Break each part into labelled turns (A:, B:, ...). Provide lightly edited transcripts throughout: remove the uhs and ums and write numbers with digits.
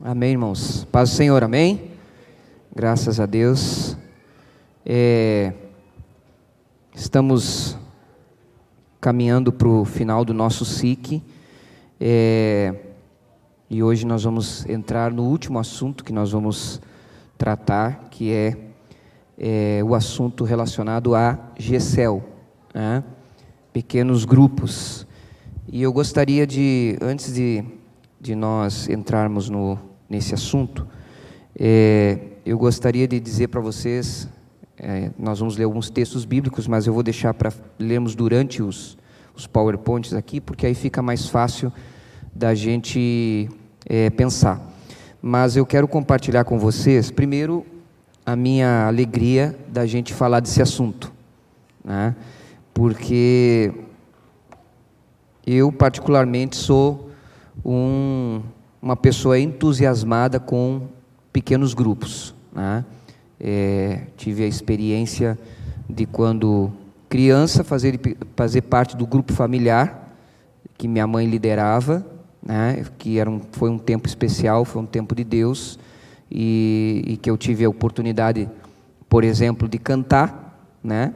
A: Amém, irmãos. Paz do Senhor, amém? Graças a Deus. Estamos caminhando para o final do nosso SIC. E hoje nós vamos entrar no último assunto que nós vamos tratar, que é o assunto relacionado a GECEL, né? Pequenos grupos. E eu gostaria de, antes de nós entrarmos nesse assunto, eu gostaria de dizer para vocês, nós vamos ler alguns textos bíblicos, mas eu vou deixar para lermos durante os PowerPoints aqui, porque aí fica mais fácil da gente pensar. Mas eu quero compartilhar com vocês, primeiro, a minha alegria da gente falar desse assunto, né? Porque eu particularmente sou uma pessoa entusiasmada com pequenos grupos, né? Tive a experiência de, quando criança, fazer parte do grupo familiar que minha mãe liderava, né? Que foi um tempo especial, foi um tempo de Deus, e que eu tive a oportunidade, por exemplo, de cantar, né?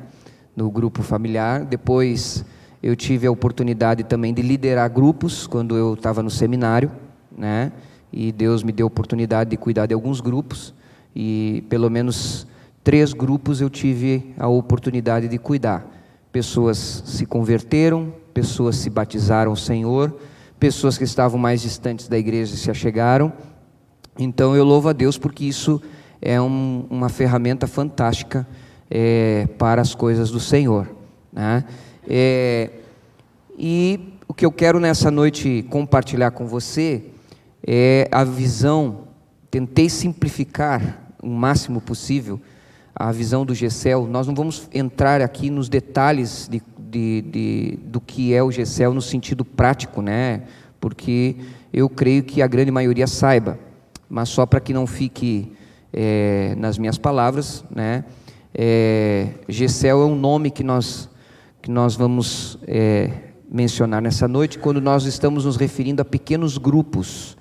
A: No grupo familiar. Depois eu tive a oportunidade também de liderar grupos quando eu estava no seminário, né? E Deus me deu a oportunidade de cuidar de alguns grupos, e pelo menos 3 grupos eu tive a oportunidade de cuidar. Pessoas se converteram, pessoas se batizaram ao Senhor, pessoas que estavam mais distantes da igreja se achegaram. Então eu louvo a Deus, porque isso é uma ferramenta fantástica para as coisas do Senhor, né? E o que eu quero nessa noite compartilhar com você é a visão. Tentei simplificar o máximo possível a visão do GECEL. Nós não vamos entrar aqui nos detalhes do que é o GECEL no sentido prático, né? Porque eu creio que a grande maioria saiba, mas só para que não fique nas minhas palavras, né? GECEL é um nome que nós vamos mencionar nessa noite, quando nós estamos nos referindo a pequenos grupos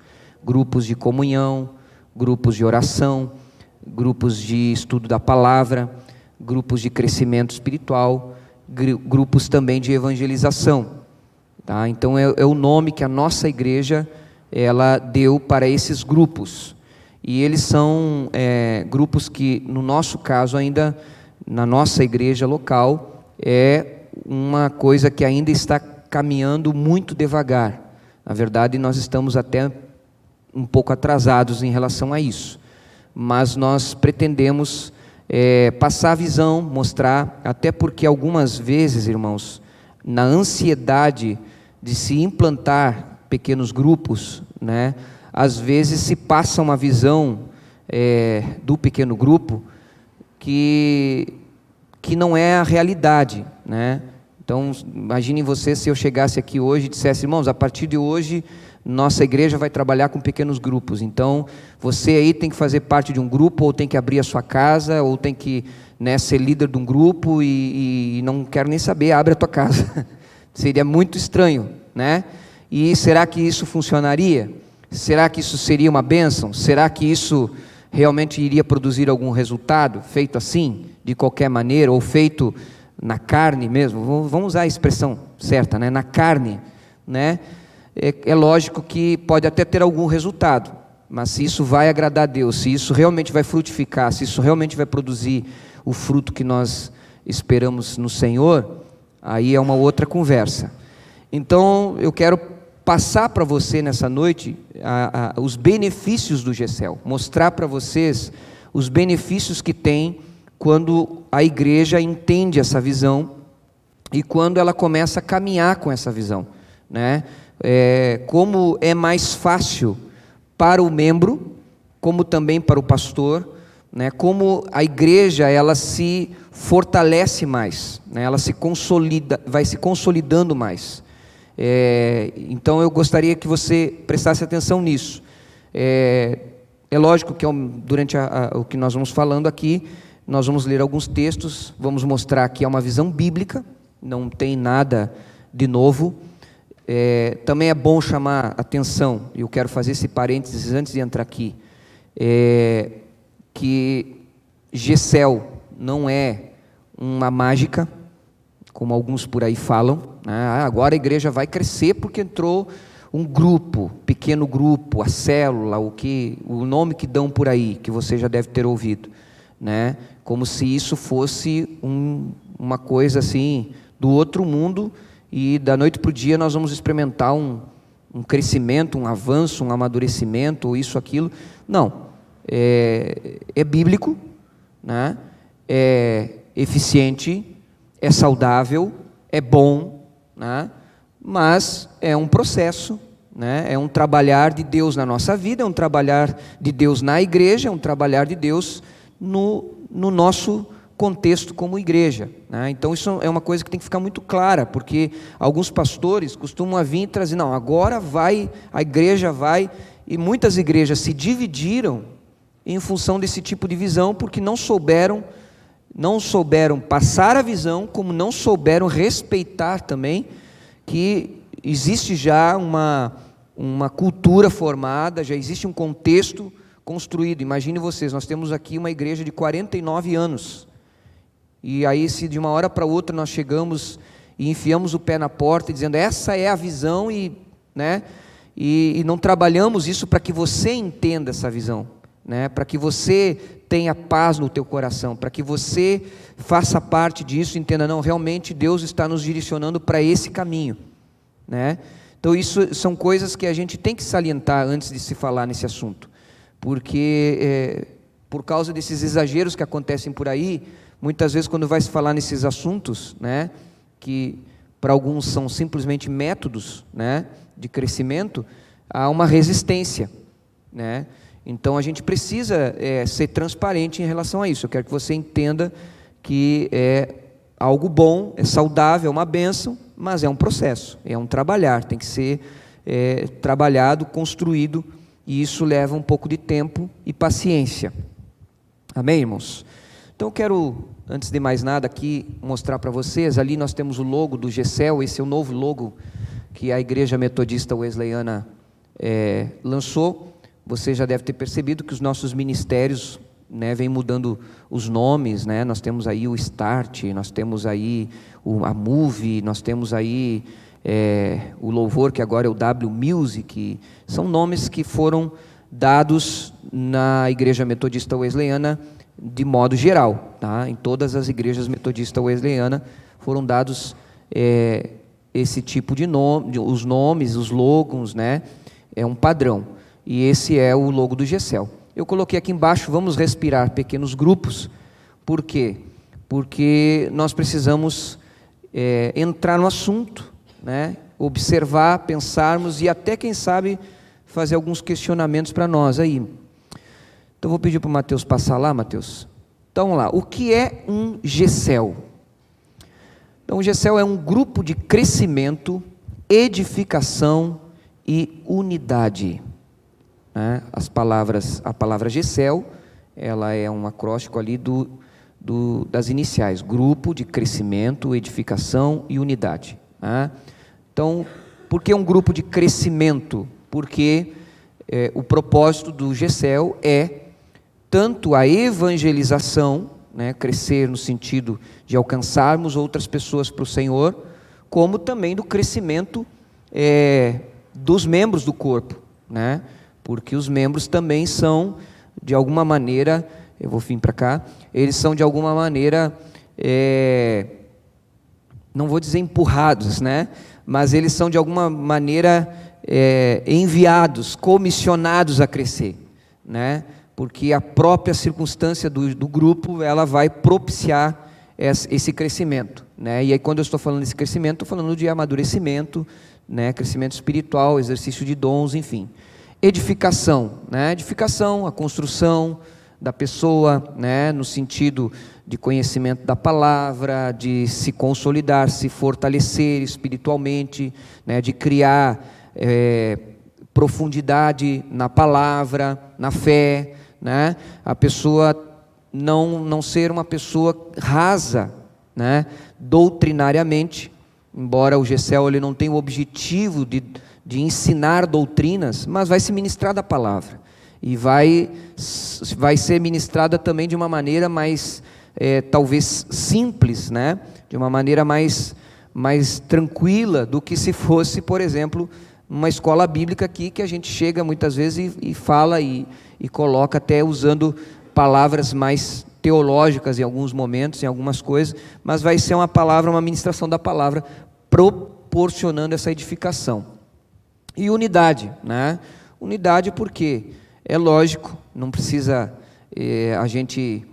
A: de comunhão, grupos de oração, grupos de estudo da palavra, grupos de crescimento espiritual, grupos também de evangelização, tá? Então é o nome que a nossa igreja ela deu para esses grupos, e eles são grupos que, no nosso caso ainda, na nossa igreja local, é uma coisa que ainda está caminhando muito devagar. Na verdade, nós estamos até um pouco atrasados em relação a isso, mas nós pretendemos passar a visão, mostrar, até porque algumas vezes, irmãos, na ansiedade de se implantar pequenos grupos, né, às vezes se passa uma visão do pequeno grupo que não é a realidade, né? Então, imaginem vocês se eu chegasse aqui hoje e dissesse: irmãos, a partir de hoje, nossa igreja vai trabalhar com pequenos grupos. Então, você aí tem que fazer parte de um grupo, ou tem que abrir a sua casa, ou tem que, né, ser líder de um grupo, e não quero nem saber, abre a tua casa. Seria muito estranho, né? E será que isso funcionaria? Será que isso seria uma bênção? Será que isso realmente iria produzir algum resultado, feito assim, de qualquer maneira, ou feito na carne mesmo? Vamos usar a expressão certa, né? Na carne, né? É lógico que pode até ter algum resultado, mas se isso vai agradar a Deus, se isso realmente vai frutificar, se isso realmente vai produzir o fruto que nós esperamos no Senhor, aí é uma outra conversa. Então eu quero passar para você nessa noite os benefícios do GECEL, mostrar para vocês os benefícios que tem quando a igreja entende essa visão e quando ela começa a caminhar com essa visão, né? Como é mais fácil para o membro, como também para o pastor, né? Como a igreja ela se fortalece mais, né? Ela se consolida, vai se consolidando mais. Então eu gostaria que você prestasse atenção nisso. É lógico que durante o que nós vamos falando aqui, nós vamos ler alguns textos, vamos mostrar que é uma visão bíblica, não tem nada de novo. Também é bom chamar atenção, e eu quero fazer esse parênteses antes de entrar aqui, que Gesel não é uma mágica, como alguns por aí falam, né? Agora a igreja vai crescer porque entrou um grupo, pequeno grupo, a célula, o nome que dão por aí, que você já deve ter ouvido, né? Como se isso fosse uma coisa assim do outro mundo, e da noite para o dia nós vamos experimentar um crescimento, um avanço, um amadurecimento, ou isso, aquilo. Não, é bíblico, né? É eficiente, é saudável, é bom, né? Mas é um processo, né? É um trabalhar de Deus na nossa vida, é um trabalhar de Deus na igreja, é um trabalhar de Deus no nosso contexto como igreja, né? Então isso é uma coisa que tem que ficar muito clara, porque alguns pastores costumam vir e trazer, não, agora vai, a igreja vai, e muitas igrejas se dividiram em função desse tipo de visão, porque não souberam passar a visão, como não souberam respeitar também que existe já uma cultura formada, já existe um contexto construído. Imagine vocês, nós temos aqui uma igreja de 49 anos, e aí se de uma hora para outra nós chegamos e enfiamos o pé na porta dizendo, essa é a visão, né? E não trabalhamos isso para que você entenda essa visão, né? Para que você tenha paz no teu coração, para que você faça parte disso, entenda, não, realmente Deus está nos direcionando para esse caminho, né? Então isso são coisas que a gente tem que salientar antes de se falar nesse assunto, porque por causa desses exageros que acontecem por aí, muitas vezes quando vai se falar nesses assuntos, né, que para alguns são simplesmente métodos, né, de crescimento, há uma resistência, né? Então a gente precisa ser transparente em relação a isso. Eu quero que você entenda que é algo bom, é saudável, é uma bênção, mas é um processo, é um trabalhar, tem que ser trabalhado, construído, e isso leva um pouco de tempo e paciência. Amém, irmãos? Então eu quero, antes de mais nada aqui, mostrar para vocês, ali nós temos o logo do Gesel, esse é o novo logo que a Igreja Metodista Wesleyana lançou. Você já deve ter percebido que os nossos ministérios, né, vêm mudando os nomes, né? Nós temos aí o Start, nós temos aí a Move, nós temos aí o Louvor, que agora é o W Music. São nomes que foram dados na Igreja Metodista Wesleyana de modo geral, tá? Em todas as igrejas metodistas Wesleyana foram dados esse tipo de nome, os nomes, os logos, né? É um padrão. E esse é o logo do Gesel. Eu coloquei aqui embaixo, vamos respirar pequenos grupos. Por quê? Porque nós precisamos entrar no assunto, né? Observar, pensarmos e até, quem sabe, fazer alguns questionamentos para nós aí. Então vou pedir para o Mateus passar lá, Mateus. Então vamos lá, o que é um Gesel? Então o Gesel é um grupo de crescimento, edificação e unidade. A palavra Gesel, ela é um acróstico ali das iniciais, grupo de crescimento, edificação e unidade. Então, por que um grupo de crescimento? Porque o propósito do Gesel é tanto a evangelização, né, crescer no sentido de alcançarmos outras pessoas para o Senhor, como também do crescimento dos membros do corpo, né? Porque os membros também são, de alguma maneira, eu vou vir para cá, eles são de alguma maneira, não vou dizer empurrados, né? Mas eles são de alguma maneira enviados, comissionados a crescer, né? Porque a própria circunstância do grupo, ela vai propiciar esse crescimento, né? E aí quando eu estou falando desse crescimento, estou falando de amadurecimento, né? Crescimento espiritual, exercício de dons, enfim. Edificação, né? Edificação, a construção da pessoa, né? No sentido de conhecimento da palavra, de se consolidar, se fortalecer espiritualmente, né? De criar profundidade na palavra, na fé, né? A pessoa não ser uma pessoa rasa, né? Doutrinariamente, embora o GECEL ele não tenha o objetivo de ensinar doutrinas, mas vai se ministrar da palavra. E vai ser ministrada também de uma maneira mais, talvez simples, né? De uma maneira mais tranquila do que se fosse, por exemplo, uma escola bíblica aqui, que a gente chega muitas vezes e fala e coloca até usando palavras mais teológicas em alguns momentos, em algumas coisas, mas vai ser uma ministração da palavra, proporcionando essa edificação. E unidade, né? Unidade porque, é lógico, não precisa a gente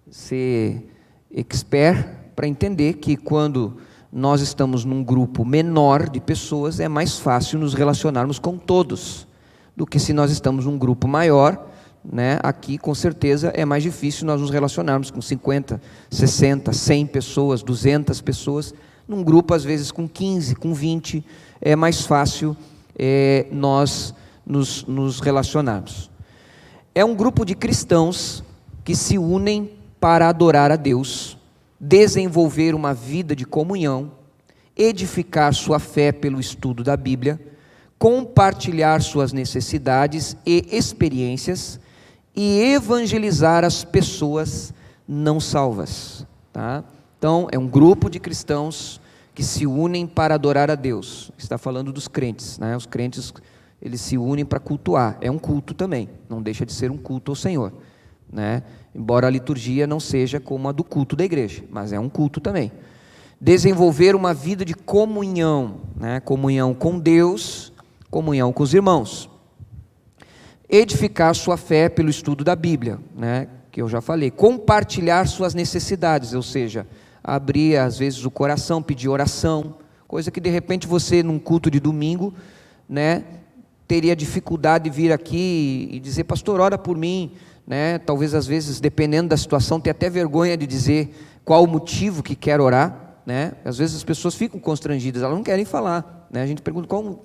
A: ser expert para entender que quando nós estamos num grupo menor de pessoas, é mais fácil nos relacionarmos com todos, do que se nós estamos num grupo maior, né? Aqui com certeza é mais difícil nós nos relacionarmos com 50, 60, 100 pessoas, 200 pessoas, num grupo às vezes com 15, com 20, é mais fácil nós nos relacionarmos. É um grupo de cristãos que se unem para adorar a Deus, desenvolver uma vida de comunhão, edificar sua fé pelo estudo da Bíblia, compartilhar suas necessidades e experiências e evangelizar as pessoas não salvas, tá? Então, é um grupo de cristãos que se unem para adorar a Deus. Está falando dos crentes, né? Os crentes, eles se unem para cultuar. É um culto também, não deixa de ser um culto ao Senhor, né? Embora a liturgia não seja como a do culto da igreja, mas é um culto também. Desenvolver uma vida de comunhão, né? Comunhão com Deus, comunhão com os irmãos. Edificar sua fé pelo estudo da Bíblia, né? Que eu já falei. Compartilhar suas necessidades, ou seja, abrir às vezes o coração, pedir oração, coisa que de repente você num culto de domingo, né, teria dificuldade de vir aqui e dizer: pastor, ora por mim, né? Talvez às vezes, dependendo da situação, tenha até vergonha de dizer qual o motivo que quer orar, né? Às vezes as pessoas ficam constrangidas, elas não querem falar, né? A gente pergunta: como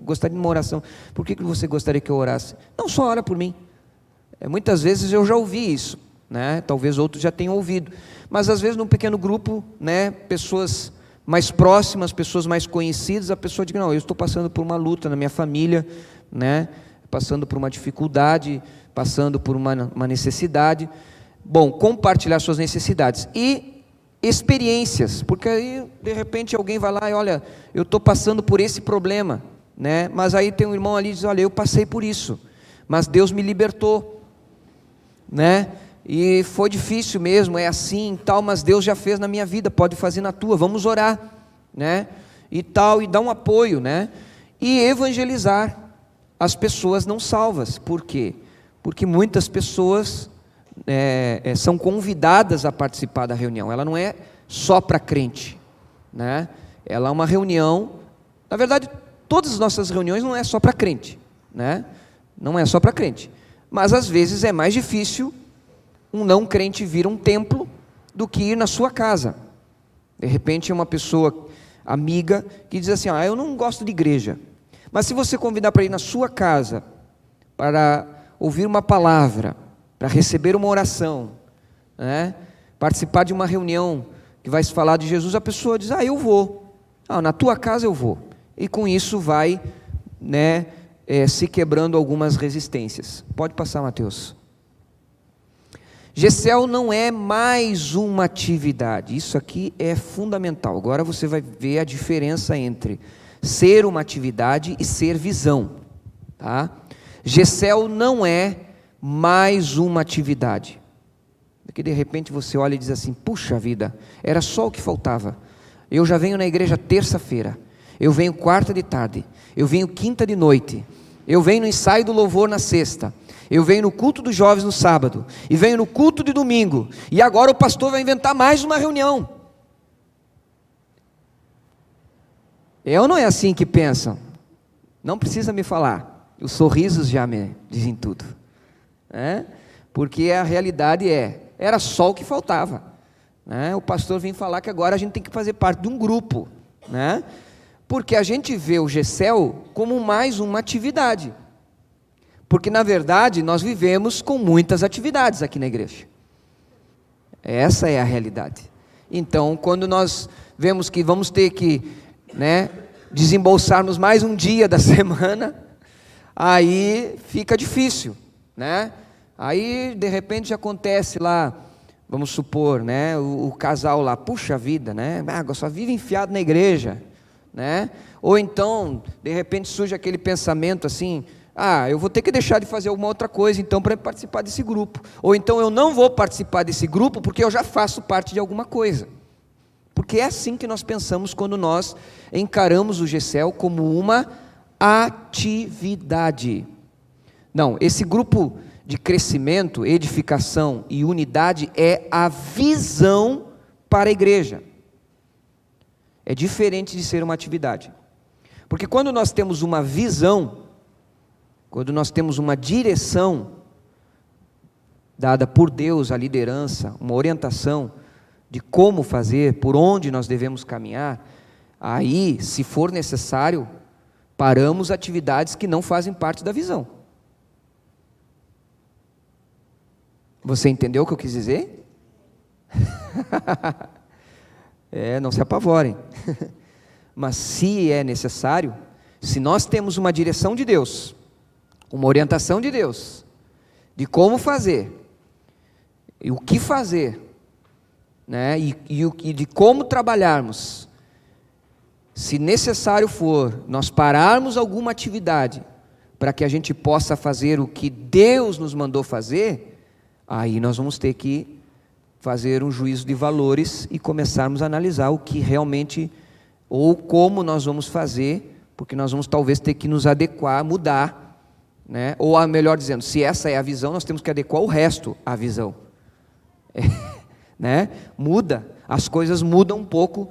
A: gostaria de uma oração? Por que você gostaria que eu orasse? Não, só ora por mim. Muitas vezes eu já ouvi isso, né? Talvez outros já tenham ouvido, mas às vezes num pequeno grupo, né, pessoas mais próximas, pessoas mais conhecidas, a pessoa diz: não, eu estou passando por uma luta na minha família, né? Passando por uma dificuldade, passando por uma necessidade. Bom, compartilhar suas necessidades e experiências, porque aí de repente alguém vai lá e: olha, eu estou passando por esse problema, né? Mas aí tem um irmão ali que diz: olha, eu passei por isso, mas Deus me libertou, né? E foi difícil mesmo, é assim e tal, mas Deus já fez na minha vida, pode fazer na tua, vamos orar, né? E tal, e dar um apoio, né? E evangelizar as pessoas não salvas. Por quê? Porque muitas pessoas são convidadas a participar da reunião. Ela não é só para crente, né? Ela é uma reunião, na verdade, todas as nossas reuniões não é só para crente, né? Não é só para crente, mas às vezes é mais difícil um não crente vir a um templo do que ir na sua casa. De repente é uma pessoa amiga que diz assim: eu não gosto de igreja, mas se você convidar para ir na sua casa, para ouvir uma palavra, para receber uma oração, né? Participar de uma reunião que vai se falar de Jesus, a pessoa diz: eu vou, na tua casa eu vou, e com isso vai, né, se quebrando algumas resistências. Pode passar, Mateus. GECEL não é mais uma atividade, isso aqui é fundamental. Agora você vai ver a diferença entre ser uma atividade e ser visão, tá? GECEL não é mais uma atividade. Porque de repente você olha e diz assim: puxa vida, era só o que faltava. Eu já venho na igreja terça-feira, eu venho quarta de tarde, eu venho quinta de noite, eu venho no ensaio do louvor na sexta, eu venho no culto dos jovens no sábado, e venho no culto de domingo, e agora o pastor vai inventar mais uma reunião. É ou não é assim que pensam? Não precisa me falar, os sorrisos já me dizem tudo, né? Porque a realidade era só o que faltava, né? O pastor vem falar que agora a gente tem que fazer parte de um grupo, né? Porque a gente vê o GECEL como mais uma atividade. Porque, na verdade, nós vivemos com muitas atividades aqui na igreja. Essa é a realidade. Então, quando nós vemos que vamos ter que, né, desembolsarmos mais um dia da semana, aí fica difícil, né? Aí, de repente, acontece lá, vamos supor, né, o casal lá, puxa vida, né, só vive enfiado na igreja, né? Ou então, de repente, surge aquele pensamento assim, eu vou ter que deixar de fazer alguma outra coisa, então, para participar desse grupo. Ou então, eu não vou participar desse grupo, porque eu já faço parte de alguma coisa. Porque é assim que nós pensamos quando nós encaramos o GCEL como uma atividade. Não, esse grupo de crescimento, edificação e unidade é a visão para a igreja. É diferente de ser uma atividade. Porque quando nós temos uma visão, quando nós temos uma direção dada por Deus, a liderança, uma orientação de como fazer, por onde nós devemos caminhar, aí, se for necessário, paramos atividades que não fazem parte da visão. Você entendeu o que eu quis dizer? Não se apavorem. Mas se é necessário, se nós temos uma direção de Deus, uma orientação de Deus, de como fazer, e o que fazer, né, e de como trabalharmos, se necessário for, nós pararmos alguma atividade, para que a gente possa fazer o que Deus nos mandou fazer, aí nós vamos ter que fazer um juízo de valores e começarmos a analisar o que realmente, ou como nós vamos fazer, porque nós vamos talvez ter que nos adequar, mudar, né? Ou melhor dizendo, se essa é a visão, nós temos que adequar o resto à visão. Né? Muda, as coisas mudam um pouco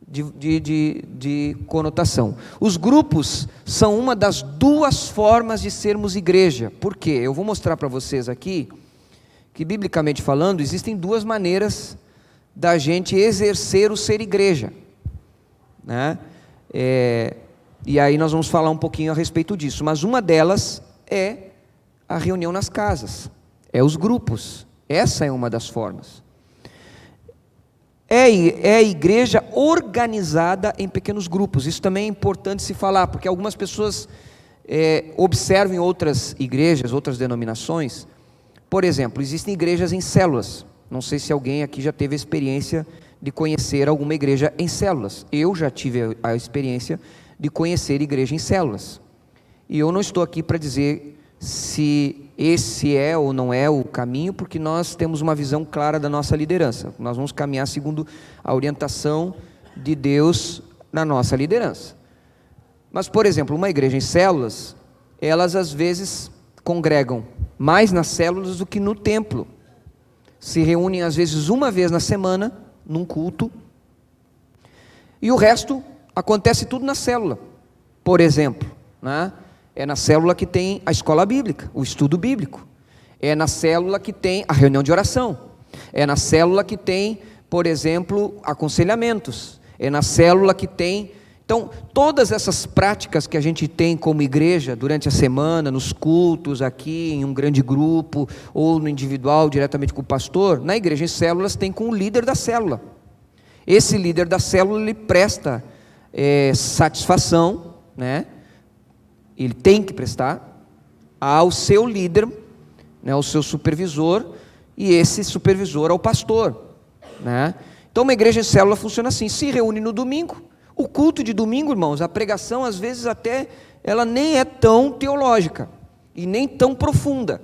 A: de conotação. Os grupos são uma das duas formas de sermos igreja. Por quê? Eu vou mostrar para vocês aqui que, biblicamente falando, existem duas maneiras da gente exercer o ser igreja, né? E aí nós vamos falar um pouquinho a respeito disso, mas uma delas é a reunião nas casas, os grupos, essa é uma das formas. É a igreja organizada em pequenos grupos. Isso também é importante se falar, porque algumas pessoas observam em outras igrejas, outras denominações. Por exemplo, existem igrejas em células. Não sei se alguém aqui já teve a experiência de conhecer alguma igreja em células. Eu já tive a experiência de conhecer igreja em células. E eu não estou aqui para dizer se esse é ou não é o caminho, porque nós temos uma visão clara da nossa liderança. Nós vamos caminhar segundo a orientação de Deus na nossa liderança. Mas, por exemplo, uma igreja em células, elas às vezes congregam mais nas células do que no templo. Se reúnem às vezes uma vez na semana, num culto, e o resto acontece tudo na célula. Por exemplo, né? É na célula que tem a escola bíblica, o estudo bíblico. É na célula que tem a reunião de oração. É na célula que tem, por exemplo, aconselhamentos. É na célula que tem... Então, todas essas práticas que a gente tem como igreja durante a semana, nos cultos, aqui em um grande grupo, ou no individual, diretamente com o pastor, na igreja em células tem com o líder da célula. Esse líder da célula, ele presta satisfação, né? Ele tem que prestar ao seu líder, né, ao seu supervisor, e esse supervisor ao pastor, né? Então uma igreja em célula funciona assim, se reúne no domingo. O culto de domingo, irmãos, a pregação às vezes até, ela nem é tão teológica, e nem tão profunda,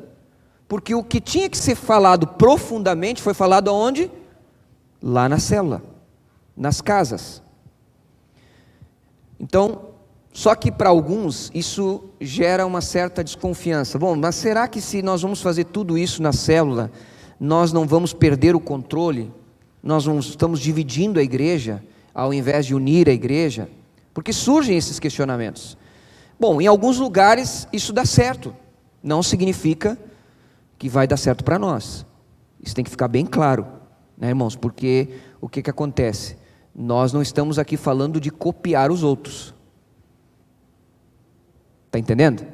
A: porque o que tinha que ser falado profundamente, foi falado aonde? Lá na célula, nas casas. Então, só que para alguns isso gera uma certa desconfiança. Bom, mas será que se nós vamos fazer tudo isso na célula, nós não vamos perder o controle? Nós não estamos dividindo a igreja, ao invés de unir a igreja? Porque surgem esses questionamentos. Bom, em alguns lugares isso dá certo, não significa que vai dar certo para nós. Isso tem que ficar bem claro, né, irmãos? Porque o que acontece? Nós não estamos aqui falando de copiar os outros. Está entendendo?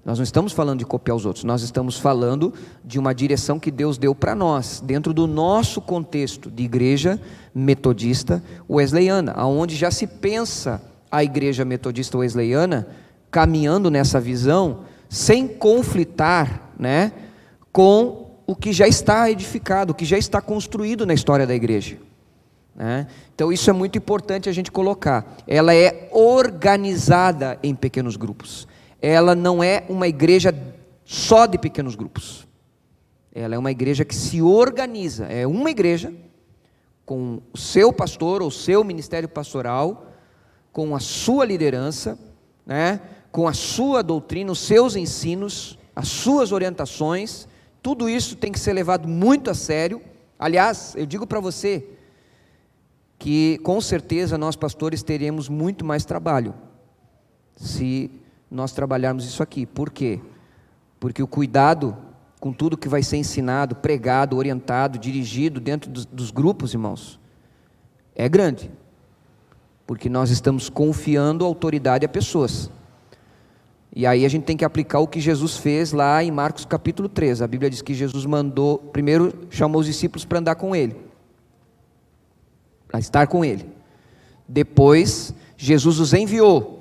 A: Nós não estamos falando de copiar os outros, nós estamos falando de uma direção que Deus deu para nós, dentro do nosso contexto de igreja metodista wesleyana, onde já se pensa a igreja metodista wesleyana caminhando nessa visão, sem conflitar, né, com o que já está edificado, o que já está construído na história da igreja. Então isso é muito importante a gente colocar. Ela é organizada em pequenos grupos. Ela não é uma igreja só de pequenos grupos. Ela é uma igreja que se organiza. É uma igreja com o seu pastor, ou seu ministério pastoral, com a sua liderança, né, com a sua doutrina, os seus ensinos, as suas orientações. Tudo isso tem que ser levado muito a sério. Aliás, eu digo para você que com certeza nós pastores teremos muito mais trabalho se nós trabalharmos isso aqui. Por quê? Porque o cuidado com tudo que vai ser ensinado, pregado, orientado, dirigido dentro dos grupos, irmãos, é grande. Porque nós estamos confiando autoridade a pessoas. E aí a gente tem que aplicar o que Jesus fez lá em Marcos capítulo 3. A Bíblia diz que Jesus mandou, primeiro chamou os discípulos para andar com ele, para estar com ele. Depois Jesus os enviou.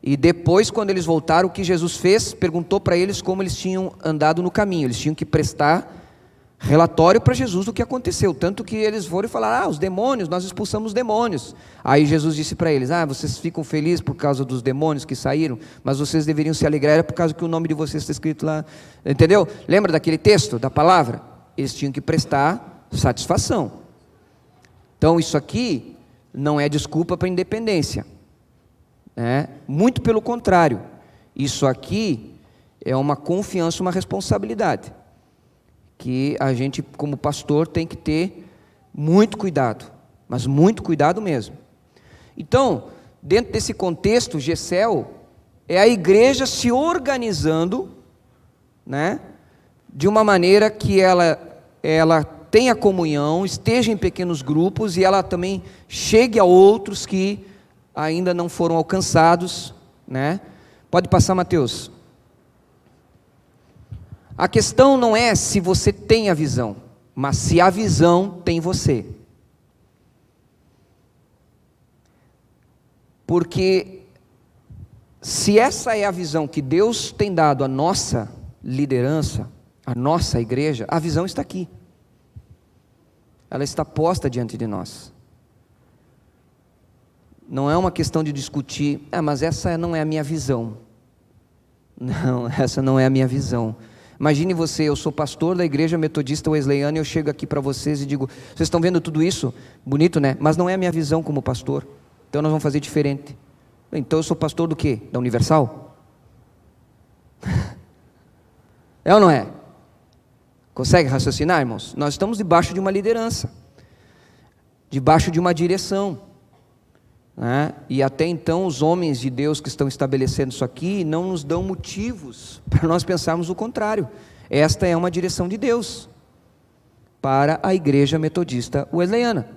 A: E depois, quando eles voltaram, o que Jesus fez? Perguntou para eles como eles tinham andado no caminho. Eles tinham que prestar relatório para Jesus do que aconteceu. Tanto que eles foram e falaram: os demônios, nós expulsamos os demônios. Aí Jesus disse para eles: vocês ficam felizes por causa dos demônios que saíram, mas vocês deveriam se alegrar por causa que o nome de vocês está escrito lá. Entendeu? Lembra daquele texto, da palavra? Eles tinham que prestar satisfação. Então isso aqui não é desculpa para a independência. Muito pelo contrário, isso aqui é uma confiança, uma responsabilidade, que a gente como pastor tem que ter muito cuidado, mas muito cuidado mesmo. Então, dentro desse contexto, Gessel é a igreja se organizando, de uma maneira que ela tenha comunhão, esteja em pequenos grupos e ela também chegue a outros que ainda não foram alcançados, Pode passar, Mateus. A questão não é se você tem a visão, mas se a visão tem você. Porque se essa é a visão que Deus tem dado à nossa liderança, à nossa igreja, a visão está aqui. Ela está posta diante de nós. Não é uma questão de discutir, mas essa não é a minha visão. Não, essa não é a minha visão. Imagine você, eu sou pastor da igreja metodista wesleyana e eu chego aqui para vocês e digo: vocês estão vendo tudo isso? Bonito, né? Mas não é a minha visão como pastor. Então nós vamos fazer diferente. Então eu sou pastor do quê? Da Universal? É ou não é? Consegue raciocinar, irmãos? Nós estamos debaixo de uma liderança, debaixo de uma direção. E até então os homens de Deus que estão estabelecendo isso aqui não nos dão motivos para nós pensarmos o contrário. Esta é uma direção de Deus para a igreja metodista wesleyana.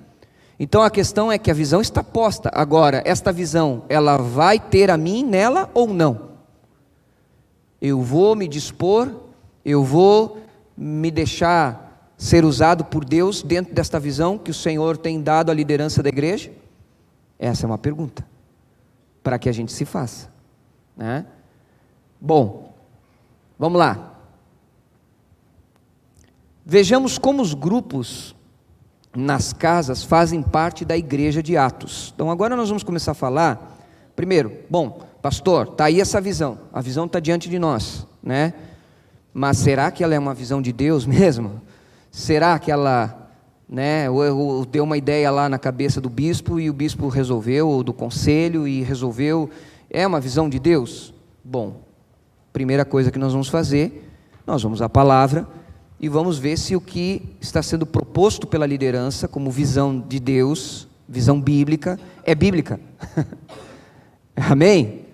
A: Então a questão é que a visão está posta. Agora, esta visão, ela vai ter a mim nela ou não? Eu vou me dispor, eu vou me deixar ser usado por Deus dentro desta visão que o Senhor tem dado à liderança da igreja? Essa é uma pergunta para que a gente se faça, Bom, vamos lá. Vejamos como os grupos nas casas fazem parte da igreja de Atos. Então agora nós vamos começar a falar. Primeiro, pastor, está aí essa visão. A visão está diante de nós, Mas será que ela é uma visão de Deus mesmo? Será que ela... ou deu uma ideia lá na cabeça do bispo e o bispo resolveu, ou do conselho e resolveu, é uma visão de Deus? Bom, primeira coisa que nós vamos fazer, nós vamos à palavra e vamos ver se o que está sendo proposto pela liderança como visão de Deus, visão bíblica, é bíblica. Amém?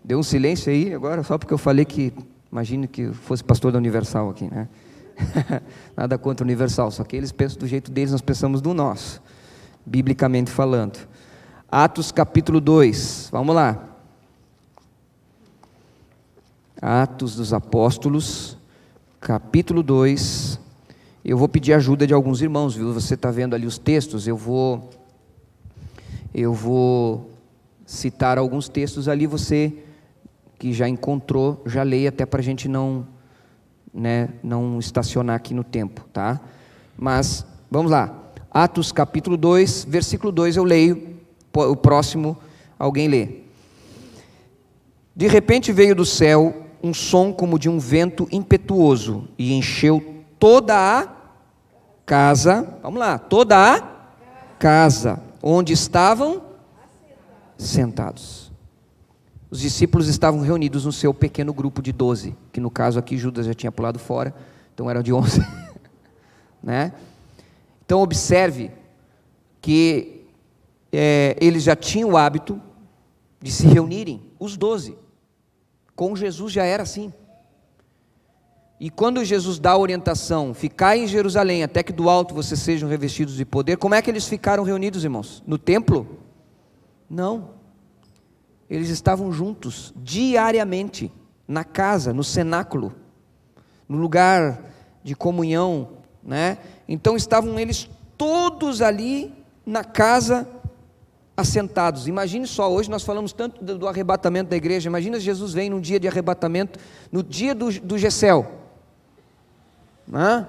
A: Deu um silêncio aí agora, só porque eu falei que, imagine que fosse pastor da Universal aqui, Nada contra o Universal, só que eles pensam do jeito deles, nós pensamos do nosso, biblicamente falando. Atos capítulo 2, vamos lá. Atos dos Apóstolos, capítulo 2. Eu vou pedir ajuda de alguns irmãos, viu? Você está vendo ali os textos, eu vou citar alguns textos ali, você que já encontrou, já leia, até para a gente não estacionar aqui no tempo, tá? Mas, vamos lá. Atos capítulo 2, versículo 2 eu leio, o próximo alguém lê. De repente veio do céu um som como de um vento impetuoso e encheu toda a casa, vamos lá, toda a casa, onde estavam sentados. Os discípulos estavam reunidos no seu pequeno grupo de 12, que no caso aqui Judas já tinha pulado fora, então eram de 11, né? Então observe que eles já tinham o hábito de se reunirem, os 12, com Jesus já era assim. E quando Jesus dá a orientação, ficai em Jerusalém, até que do alto vocês sejam revestidos de poder, como é que eles ficaram reunidos, irmãos? No templo? Não. Eles estavam juntos, diariamente, na casa, no cenáculo, no lugar de comunhão, né? Então estavam eles todos ali na casa, assentados. Imagine só, hoje nós falamos tanto do arrebatamento da igreja, imagina se Jesus vem num dia de arrebatamento, no dia do Gessel, né?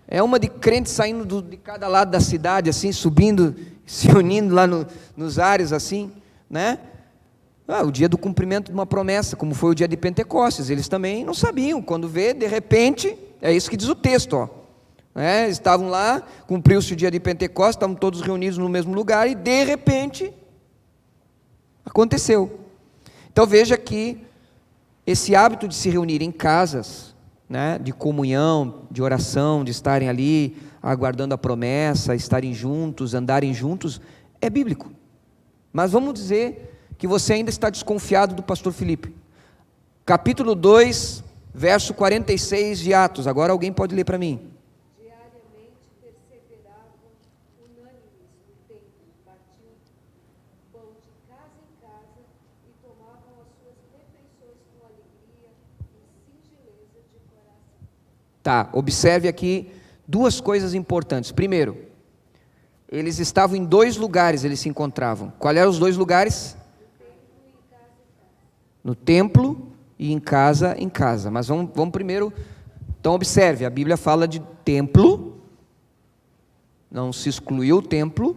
A: É uma de crentes saindo de cada lado da cidade, assim, subindo, se unindo lá nos ares, assim, né? O dia do cumprimento de uma promessa, como foi o dia de Pentecostes, eles também não sabiam, quando vê, de repente, é isso que diz o texto, ó. Estavam lá, cumpriu-se o dia de Pentecostes, estavam todos reunidos no mesmo lugar, e de repente, aconteceu. Então veja que esse hábito de se reunir em casas, né, de comunhão, de oração, de estarem ali, aguardando a promessa, estarem juntos, andarem juntos, é bíblico. Mas vamos dizer que você ainda está desconfiado do pastor Felipe. Capítulo 2, verso 46 de Atos, agora alguém pode ler para mim. Tá, observe aqui duas coisas importantes. Primeiro, eles estavam em dois lugares, eles se encontravam. Quais eram os dois lugares? No templo e em casa, em casa. Mas vamos primeiro, então observe, a Bíblia fala de templo, não se excluiu o templo,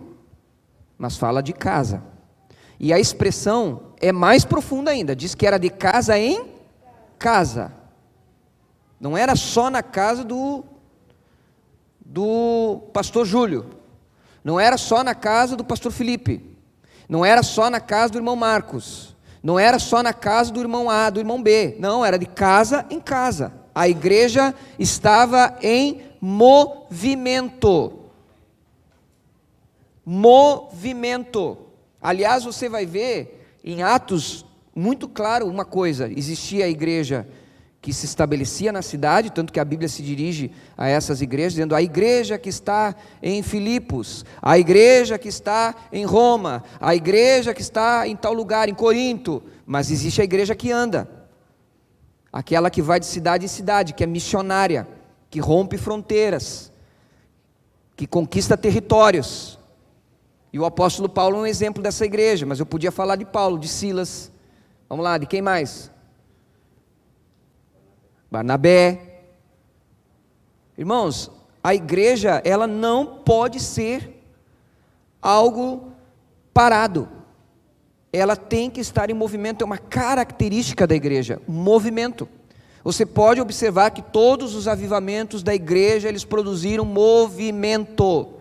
A: mas fala de casa. E a expressão é mais profunda ainda, diz que era de casa em casa. Não era só na casa do pastor Júlio, não era só na casa do pastor Felipe, não era só na casa do irmão Marcos, não era só na casa do irmão A, do irmão B, não, era de casa em casa. A igreja estava em movimento. Movimento. Aliás, você vai ver em Atos muito claro uma coisa: existia a igreja que se estabelecia na cidade, tanto que a Bíblia se dirige a essas igrejas, dizendo a igreja que está em Filipos, a igreja que está em Roma, a igreja que está em tal lugar, em Corinto, mas existe a igreja que anda, aquela que vai de cidade em cidade, que é missionária, que rompe fronteiras, que conquista territórios, e o apóstolo Paulo é um exemplo dessa igreja, mas eu podia falar de Paulo, de Silas, vamos lá, de quem mais? Barnabé. Irmãos, a igreja, ela não pode ser algo parado, ela tem que estar em movimento, é uma característica da igreja, movimento. Você pode observar que todos os avivamentos da igreja, eles produziram movimento.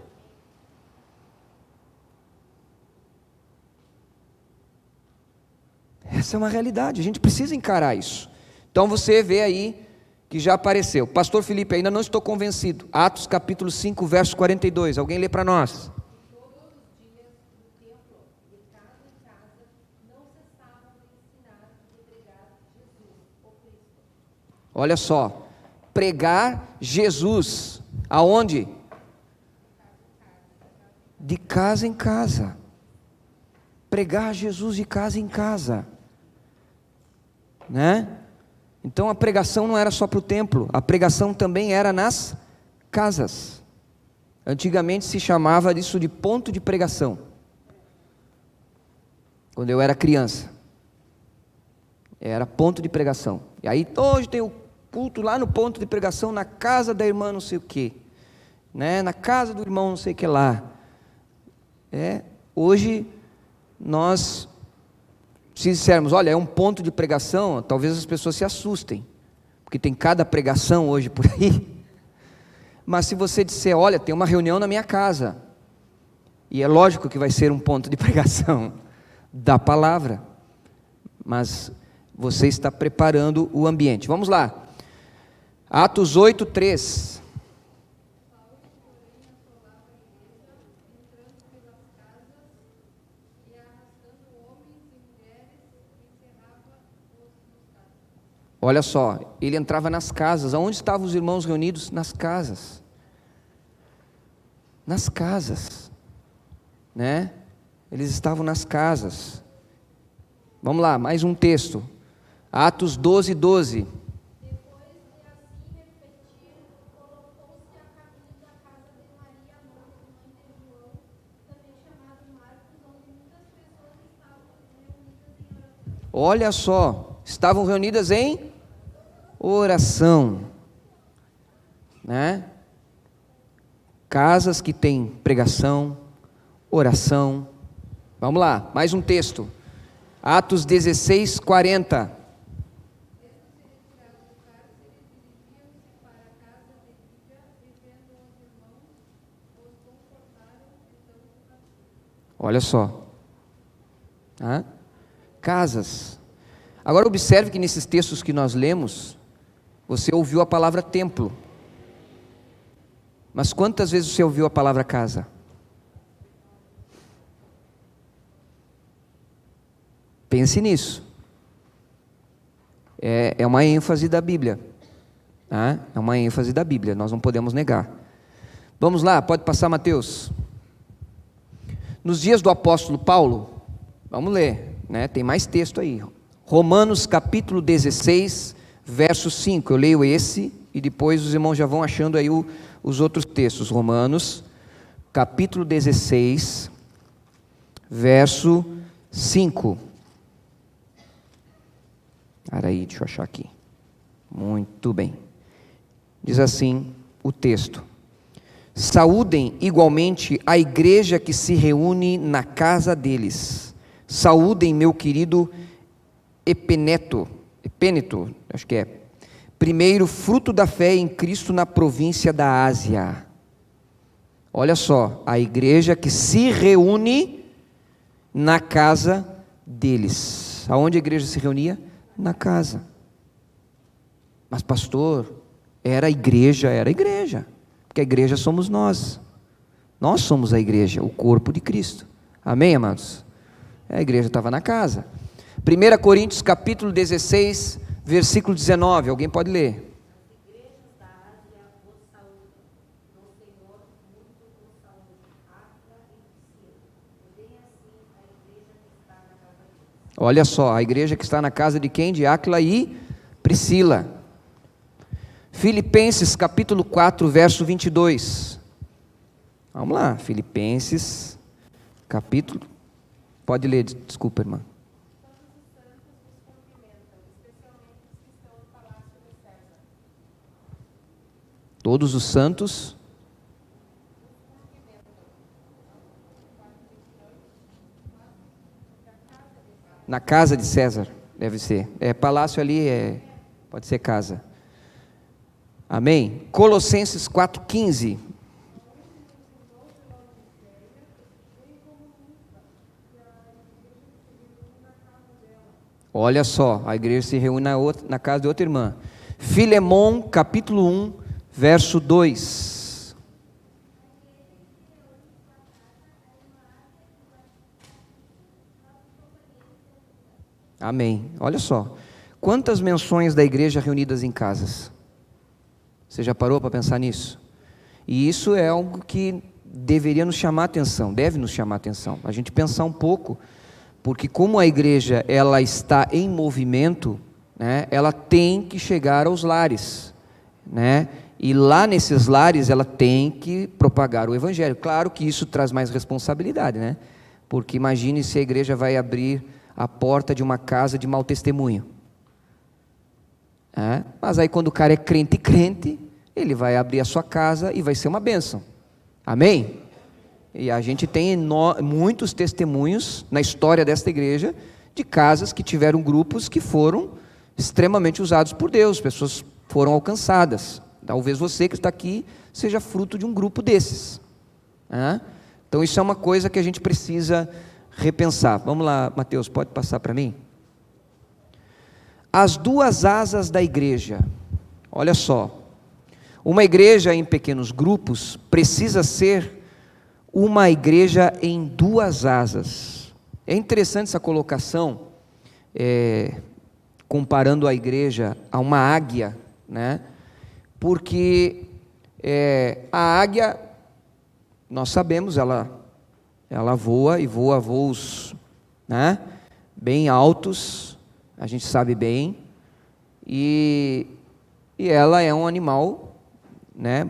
A: Essa é uma realidade, a gente precisa encarar isso. Então você vê aí que já apareceu. Pastor Felipe, ainda não estou convencido. Atos capítulo 5, verso 42. Alguém lê para nós. Todos os dias no templo, de casa em casa, não cessavam de ensinar e pregar Jesus, o Cristo. Olha só, pregar Jesus. Aonde? De casa em casa. Pregar Jesus de casa em casa. Né? Então a pregação não era só para o templo, a pregação também era nas casas. Antigamente se chamava isso de ponto de pregação. Quando eu era criança, era ponto de pregação. E aí hoje tem o culto lá no ponto de pregação, na casa da irmã não sei o quê, né? Na casa do irmão não sei o que lá. Hoje nós, se dissermos, olha, é um ponto de pregação, talvez as pessoas se assustem, porque tem cada pregação hoje por aí. Mas se você disser, olha, tem uma reunião na minha casa, e é lógico que vai ser um ponto de pregação da palavra, mas você está preparando o ambiente. Vamos lá, Atos 8:3. Olha só, ele entrava nas casas. Aonde estavam os irmãos reunidos? Nas casas. Nas casas, né? Eles estavam nas casas. Vamos lá, mais um texto. Atos 12:12. Olha só, estavam reunidas em oração, né? Casas que tem pregação, oração. Vamos lá, mais um texto. Atos 16:40. Olha só. Casas. Agora observe que nesses textos que nós lemos, você ouviu a palavra templo. Mas quantas vezes você ouviu a palavra casa? Pense nisso. É uma ênfase da Bíblia. É uma ênfase da Bíblia, nós não podemos negar. Vamos lá, pode passar, Mateus. Nos dias do apóstolo Paulo, vamos ler, né? Tem mais texto aí. Romanos capítulo 16, verso 5. Eu leio esse e depois os irmãos já vão achando aí os outros textos. Romanos capítulo 16, verso 5. Aí, deixa eu achar aqui. Muito bem. Diz assim o texto: saúdem igualmente a igreja que se reúne na casa deles. Saúdem meu querido Epêneto, acho que é, primeiro fruto da fé em Cristo na província da Ásia. Olha só, a igreja que se reúne na casa deles. Aonde a igreja se reunia? Na casa. Mas pastor, era igreja, porque a igreja somos nós. Nós somos a igreja, o corpo de Cristo. Amém, amados? A igreja estava na casa. 1 Coríntios capítulo 16, versículo 19, alguém pode ler? Olha só, a igreja que está na casa de quem? De Áquila e Priscila. Filipenses capítulo 4, verso 22. Vamos lá, Filipenses capítulo, pode ler, desculpa, irmã. Todos os santos na casa de César, deve ser. Palácio ali, pode ser casa. Amém? Colossenses 4,15. Olha só, a igreja se reúne na casa de outra irmã. Filemon, capítulo 1, verso 2. Amém. Olha só, quantas menções da igreja reunidas em casas? Você já parou para pensar nisso? E isso é algo que deveria nos chamar a atenção, deve nos chamar a atenção. A gente pensar um pouco, porque como a igreja ela está em movimento, né, ela tem que chegar aos lares, né? E lá nesses lares ela tem que propagar o evangelho. Claro que isso traz mais responsabilidade, né? Porque imagine se a igreja vai abrir a porta de uma casa de mau testemunho. Mas aí quando o cara é crente, ele vai abrir a sua casa e vai ser uma bênção. Amém? E a gente tem muitos testemunhos na história desta igreja de casas que tiveram grupos que foram extremamente usados por Deus, pessoas foram alcançadas. Talvez você que está aqui seja fruto de um grupo desses. Então isso é uma coisa que a gente precisa repensar. Vamos lá, Mateus, pode passar para mim? As duas asas da igreja. Olha só, uma igreja em pequenos grupos precisa ser uma igreja em duas asas. É interessante essa colocação, comparando a igreja a uma águia, né? Porque a águia, nós sabemos, ela voa e voa voos, né, bem altos, a gente sabe bem, e ela é um animal, né,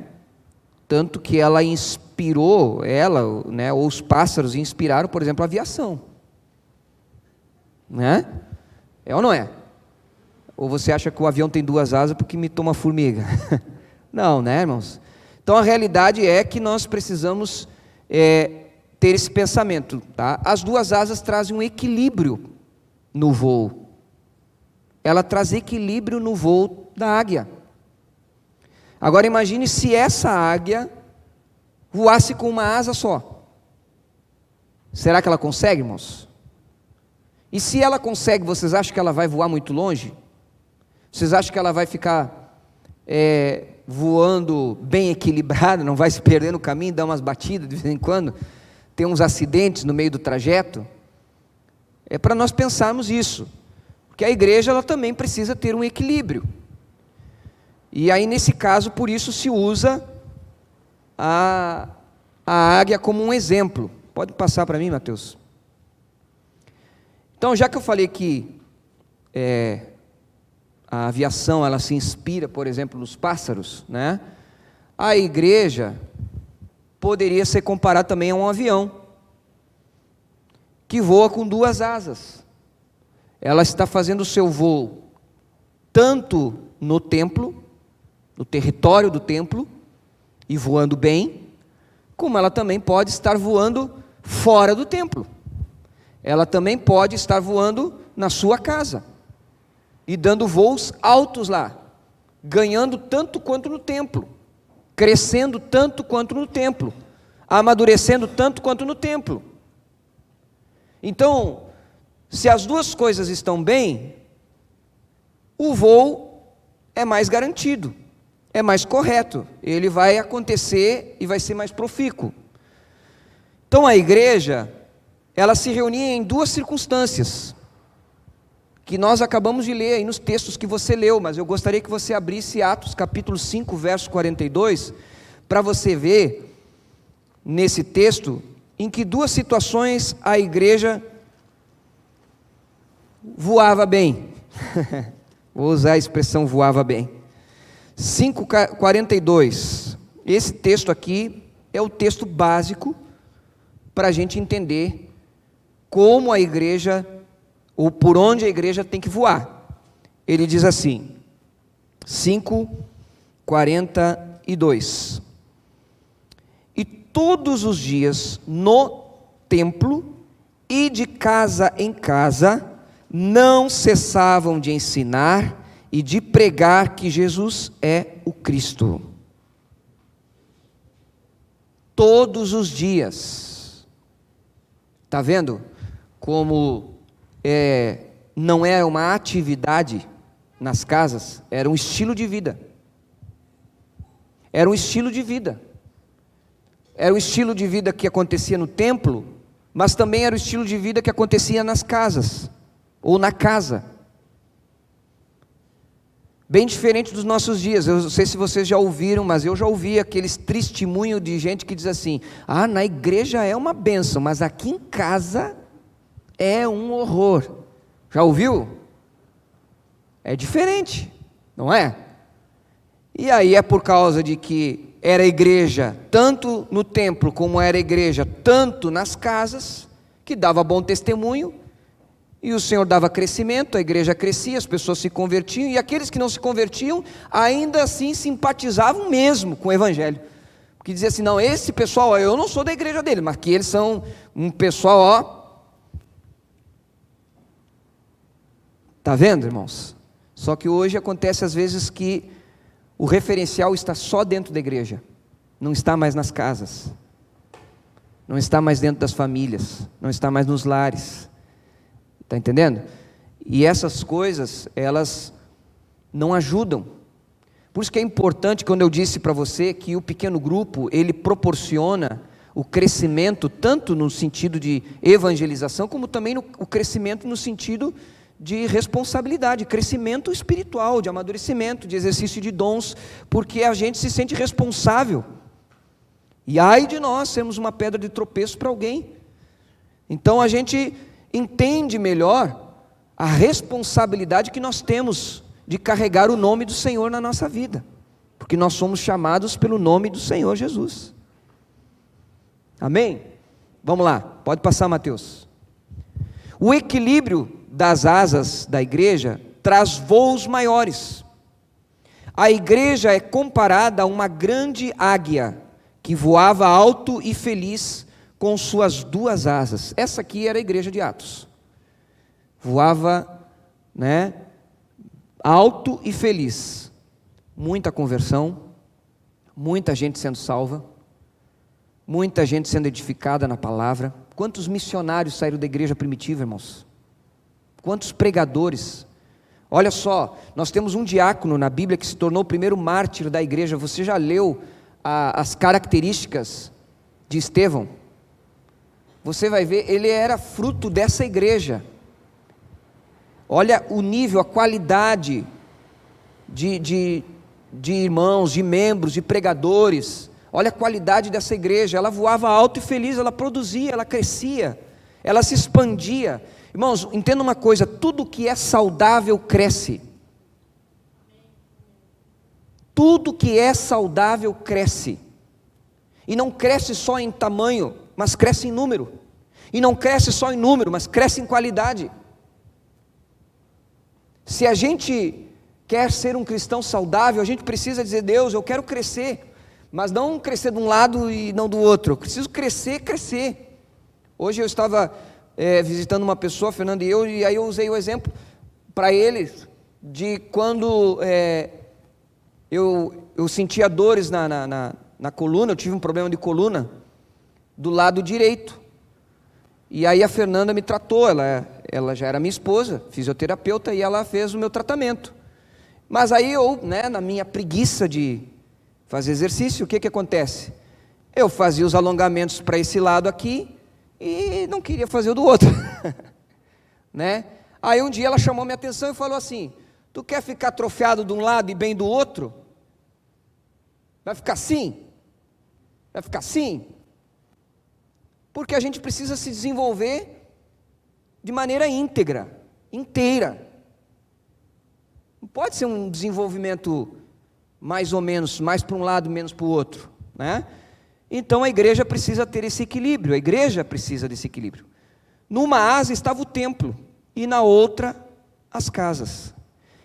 A: tanto que ela inspirou, né, ou os pássaros inspiraram, por exemplo, a aviação, né? É ou não é? Ou você acha que o avião tem duas asas porque imitou uma formiga? Não, né, irmãos? Então a realidade é que nós precisamos ter esse pensamento, tá? As duas asas trazem um equilíbrio no voo. Ela traz equilíbrio no voo da águia. Agora imagine se essa águia voasse com uma asa só. Será que ela consegue, irmãos? E se ela consegue, vocês acham que ela vai voar muito longe? Vocês acham que ela vai ficar voando bem equilibrada, não vai se perder no caminho, dar umas batidas de vez em quando, ter uns acidentes no meio do trajeto? É para nós pensarmos isso, porque a igreja ela também precisa ter um equilíbrio. E aí nesse caso, por isso se usa a águia como um exemplo. Pode passar para mim, Mateus? Então, já que eu falei que a aviação ela se inspira, por exemplo, nos pássaros, né? A igreja poderia ser comparada também a um avião que voa com duas asas. Ela está fazendo o seu voo tanto no templo, no território do templo, e voando bem, como ela também pode estar voando fora do templo. Ela também pode estar voando na sua casa e dando voos altos lá, ganhando tanto quanto no templo, crescendo tanto quanto no templo, amadurecendo tanto quanto no templo. Então, se as duas coisas estão bem, o voo é mais garantido, é mais correto, ele vai acontecer e vai ser mais profícuo. Então a igreja, ela se reunia em duas circunstâncias, que nós acabamos de ler aí nos textos que você leu, mas eu gostaria que você abrisse Atos capítulo 5, verso 42, para você ver, nesse texto, em que duas situações a igreja voava bem. Vou usar a expressão voava bem. 5:42. Esse texto aqui é o texto básico para a gente entender como a igreja, ou por onde a igreja tem que voar. Ele diz assim, 5:42. E todos os dias no templo e de casa em casa não cessavam de ensinar e de pregar que Jesus é o Cristo. Todos os dias. Está vendo como não era uma atividade nas casas, era um estilo de vida. Era um estilo de vida. Era um estilo de vida que acontecia no templo, mas também era o estilo de vida que acontecia nas casas, ou na casa. Bem diferente dos nossos dias. Eu não sei se vocês já ouviram, mas eu já ouvi aqueles testemunhos de gente que diz assim: ah, na igreja é uma bênção, mas aqui em casa é um horror. Já ouviu? É diferente, não é? E aí é por causa de que era igreja tanto no templo como era igreja tanto nas casas, que dava bom testemunho, e o Senhor dava crescimento, a igreja crescia, as pessoas se convertiam, e aqueles que não se convertiam, ainda assim simpatizavam mesmo com o Evangelho, porque dizia assim, não, esse pessoal, ó, eu não sou da igreja dele, mas que eles são um pessoal, ó, está vendo, irmãos? Só que hoje acontece às vezes que o referencial está só dentro da igreja, não está mais nas casas, não está mais dentro das famílias, não está mais nos lares, está entendendo? E essas coisas, elas não ajudam. Por isso que é importante, quando eu disse para você que o pequeno grupo, ele proporciona o crescimento, tanto no sentido de evangelização, como também o crescimento no sentido de responsabilidade, crescimento espiritual, de amadurecimento, de exercício de dons, porque a gente se sente responsável. E ai de nós sermos uma pedra de tropeço para alguém. Então a gente entende melhor a responsabilidade que nós temos de carregar o nome do Senhor na nossa vida, porque nós somos chamados pelo nome do Senhor Jesus. Amém? Vamos lá, pode passar, Mateus. O equilíbrio das asas da igreja traz voos maiores. A igreja é comparada a uma grande águia que voava alto e feliz com suas duas asas. Essa aqui era a igreja de Atos. Voava, alto e feliz. Muita conversão, muita gente sendo salva, muita gente sendo edificada na palavra. Quantos missionários saíram da igreja primitiva, irmãos? Quantos pregadores? Olha só, nós temos um diácono na Bíblia que se tornou o primeiro mártir da igreja. Você já leu as características de Estevão? Você vai ver, ele era fruto dessa igreja. Olha o nível, a qualidade de irmãos, de membros, de pregadores. Olha a qualidade dessa igreja. Ela voava alto e feliz, ela produzia, ela crescia, ela se expandia. Irmãos, entenda uma coisa, tudo que é saudável cresce. Tudo que é saudável cresce. E não cresce só em tamanho, mas cresce em número. E não cresce só em número, mas cresce em qualidade. Se a gente quer ser um cristão saudável, a gente precisa dizer, Deus, eu quero crescer, mas não crescer de um lado e não do outro. Eu preciso crescer. Hoje eu estava visitando uma pessoa, Fernando e aí eu usei o exemplo para eles de quando eu sentia dores na coluna. Eu tive um problema de coluna do lado direito, e aí a Fernanda me tratou. Ela já era minha esposa, fisioterapeuta, e ela fez o meu tratamento. Mas aí eu, na minha preguiça de fazer exercício, o que acontece? Eu fazia os alongamentos para esse lado aqui e não queria fazer o do outro. Aí um dia ela chamou minha atenção e falou assim, tu quer ficar atrofiado de um lado e bem do outro? Vai ficar assim? Vai ficar assim? Porque a gente precisa se desenvolver de maneira inteira. Não pode ser um desenvolvimento mais ou menos, mais para um lado, menos para o outro, Então a igreja precisa ter esse equilíbrio, a igreja precisa desse equilíbrio. Numa asa estava o templo, e na outra as casas.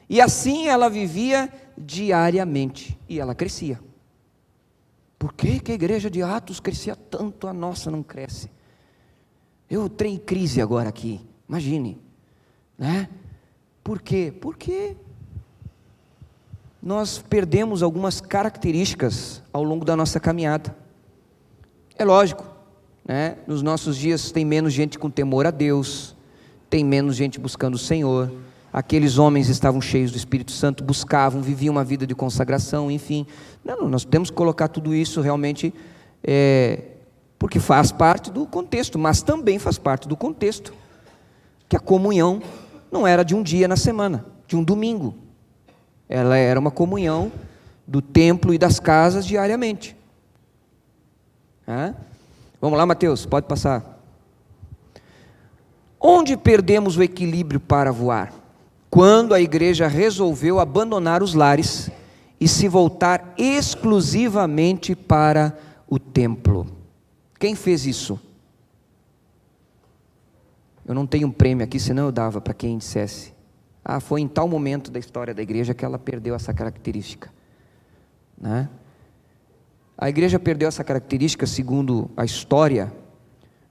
A: E assim ela vivia diariamente, e ela crescia. Por que a igreja de Atos crescia tanto, a nossa não cresce? Eu entrei em crise agora aqui, imagine, Por quê? Porque nós perdemos algumas características ao longo da nossa caminhada. É lógico, nos nossos dias tem menos gente com temor a Deus, tem menos gente buscando o Senhor. Aqueles homens estavam cheios do Espírito Santo, buscavam, viviam uma vida de consagração, enfim. Não, nós temos que colocar tudo isso realmente, porque faz parte do contexto, mas também faz parte do contexto que a comunhão não era de um dia na semana, de um domingo. Ela era uma comunhão do templo e das casas diariamente. Vamos lá, Mateus, pode passar. Onde perdemos o equilíbrio para voar? quando a igreja resolveu abandonar os lares e se voltar exclusivamente para o templo. Quem fez isso? Eu não tenho um prêmio aqui, senão eu dava para quem dissesse: ah, foi em tal momento da história da igreja que ela perdeu essa característica, né? A igreja perdeu essa característica, segundo a história,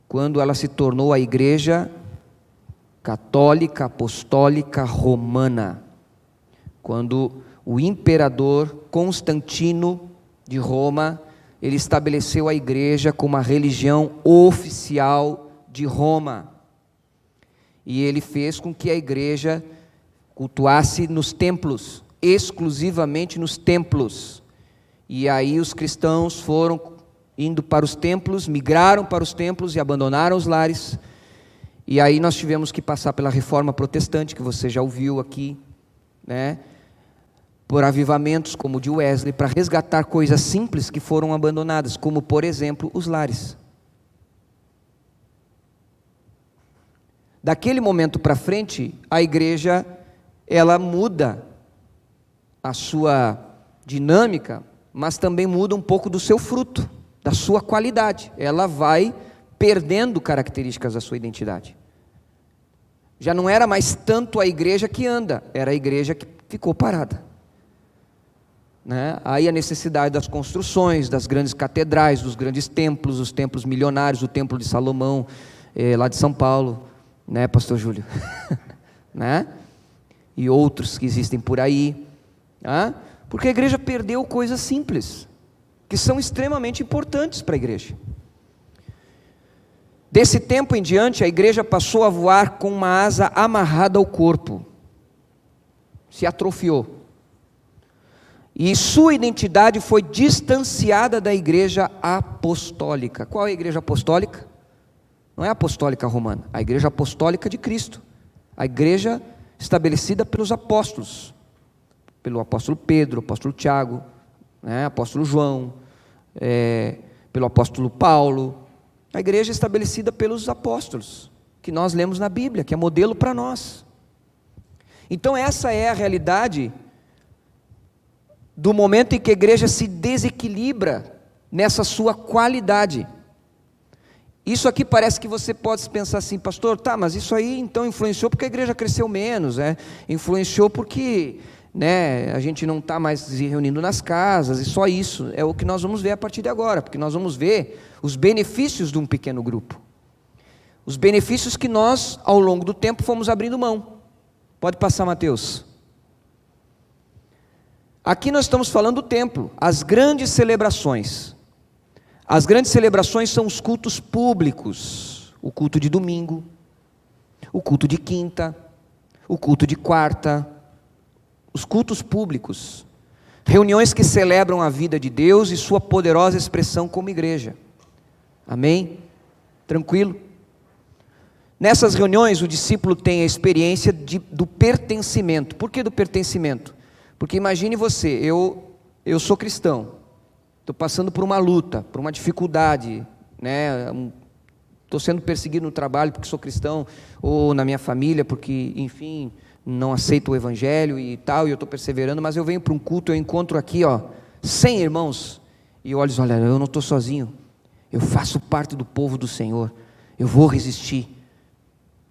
A: quando ela se tornou a igreja católica, apostólica, romana. Quando o imperador Constantino de Roma, ele estabeleceu a igreja como a religião oficial de Roma. E ele fez com que a igreja cultuasse nos templos, exclusivamente nos templos. E aí os cristãos foram indo para os templos, migraram para os templos e abandonaram os lares. E aí nós tivemos que passar pela reforma protestante, que você já ouviu aqui, né? Por avivamentos como o de Wesley, para resgatar coisas simples que foram abandonadas, como por exemplo os lares. Daquele momento para frente, a igreja, ela muda a sua dinâmica, mas também muda um pouco do seu fruto, da sua qualidade. Ela vai perdendo características da sua identidade. Já não era mais tanto a igreja que anda, era a igreja que ficou parada, né? Aí a necessidade das construções, das grandes catedrais, dos grandes templos, os templos milionários, o templo de Salomão, lá de São Paulo, né, pastor Júlio? Né? E outros que existem por aí, né? Porque a igreja perdeu coisas simples, que são extremamente importantes para a igreja. Desse tempo em diante, a igreja passou a voar com uma asa amarrada ao corpo, se atrofiou, e sua identidade foi distanciada da igreja apostólica. Qual é a igreja apostólica? Não é a apostólica romana, a igreja apostólica de Cristo, a igreja estabelecida pelos apóstolos, pelo apóstolo Pedro, apóstolo Tiago, né, apóstolo João, pelo apóstolo Paulo, a igreja estabelecida pelos apóstolos, que nós lemos na Bíblia, que é modelo para nós. Então essa é a realidade do momento em que a igreja se desequilibra nessa sua qualidade. Isso aqui parece que você pode pensar assim: pastor, tá, mas isso aí então influenciou porque a igreja cresceu menos, influenciou porque, né, a gente não está mais se reunindo nas casas, e só isso. É o que nós vamos ver a partir de agora, porque nós vamos ver os benefícios de um pequeno grupo, os benefícios que nós, ao longo do tempo, fomos abrindo mão. Pode passar, Mateus. Aqui nós estamos falando do templo, as grandes celebrações. As grandes celebrações são os cultos públicos, o culto de domingo, o culto de quinta, o culto de quarta, os cultos públicos, reuniões que celebram a vida de Deus e sua poderosa expressão como igreja. Amém? Tranquilo? Nessas reuniões o discípulo tem a experiência do pertencimento. Por que do pertencimento? Porque imagine você, eu sou cristão, estou passando por uma luta, por uma dificuldade, né? Estou sendo perseguido no trabalho porque sou cristão, ou na minha família porque, enfim, não aceito o evangelho e tal, e eu estou perseverando, mas eu venho para um culto, eu encontro aqui 100 irmãos, e eu olho, olha, eu não estou sozinho, eu faço parte do povo do Senhor, eu vou resistir,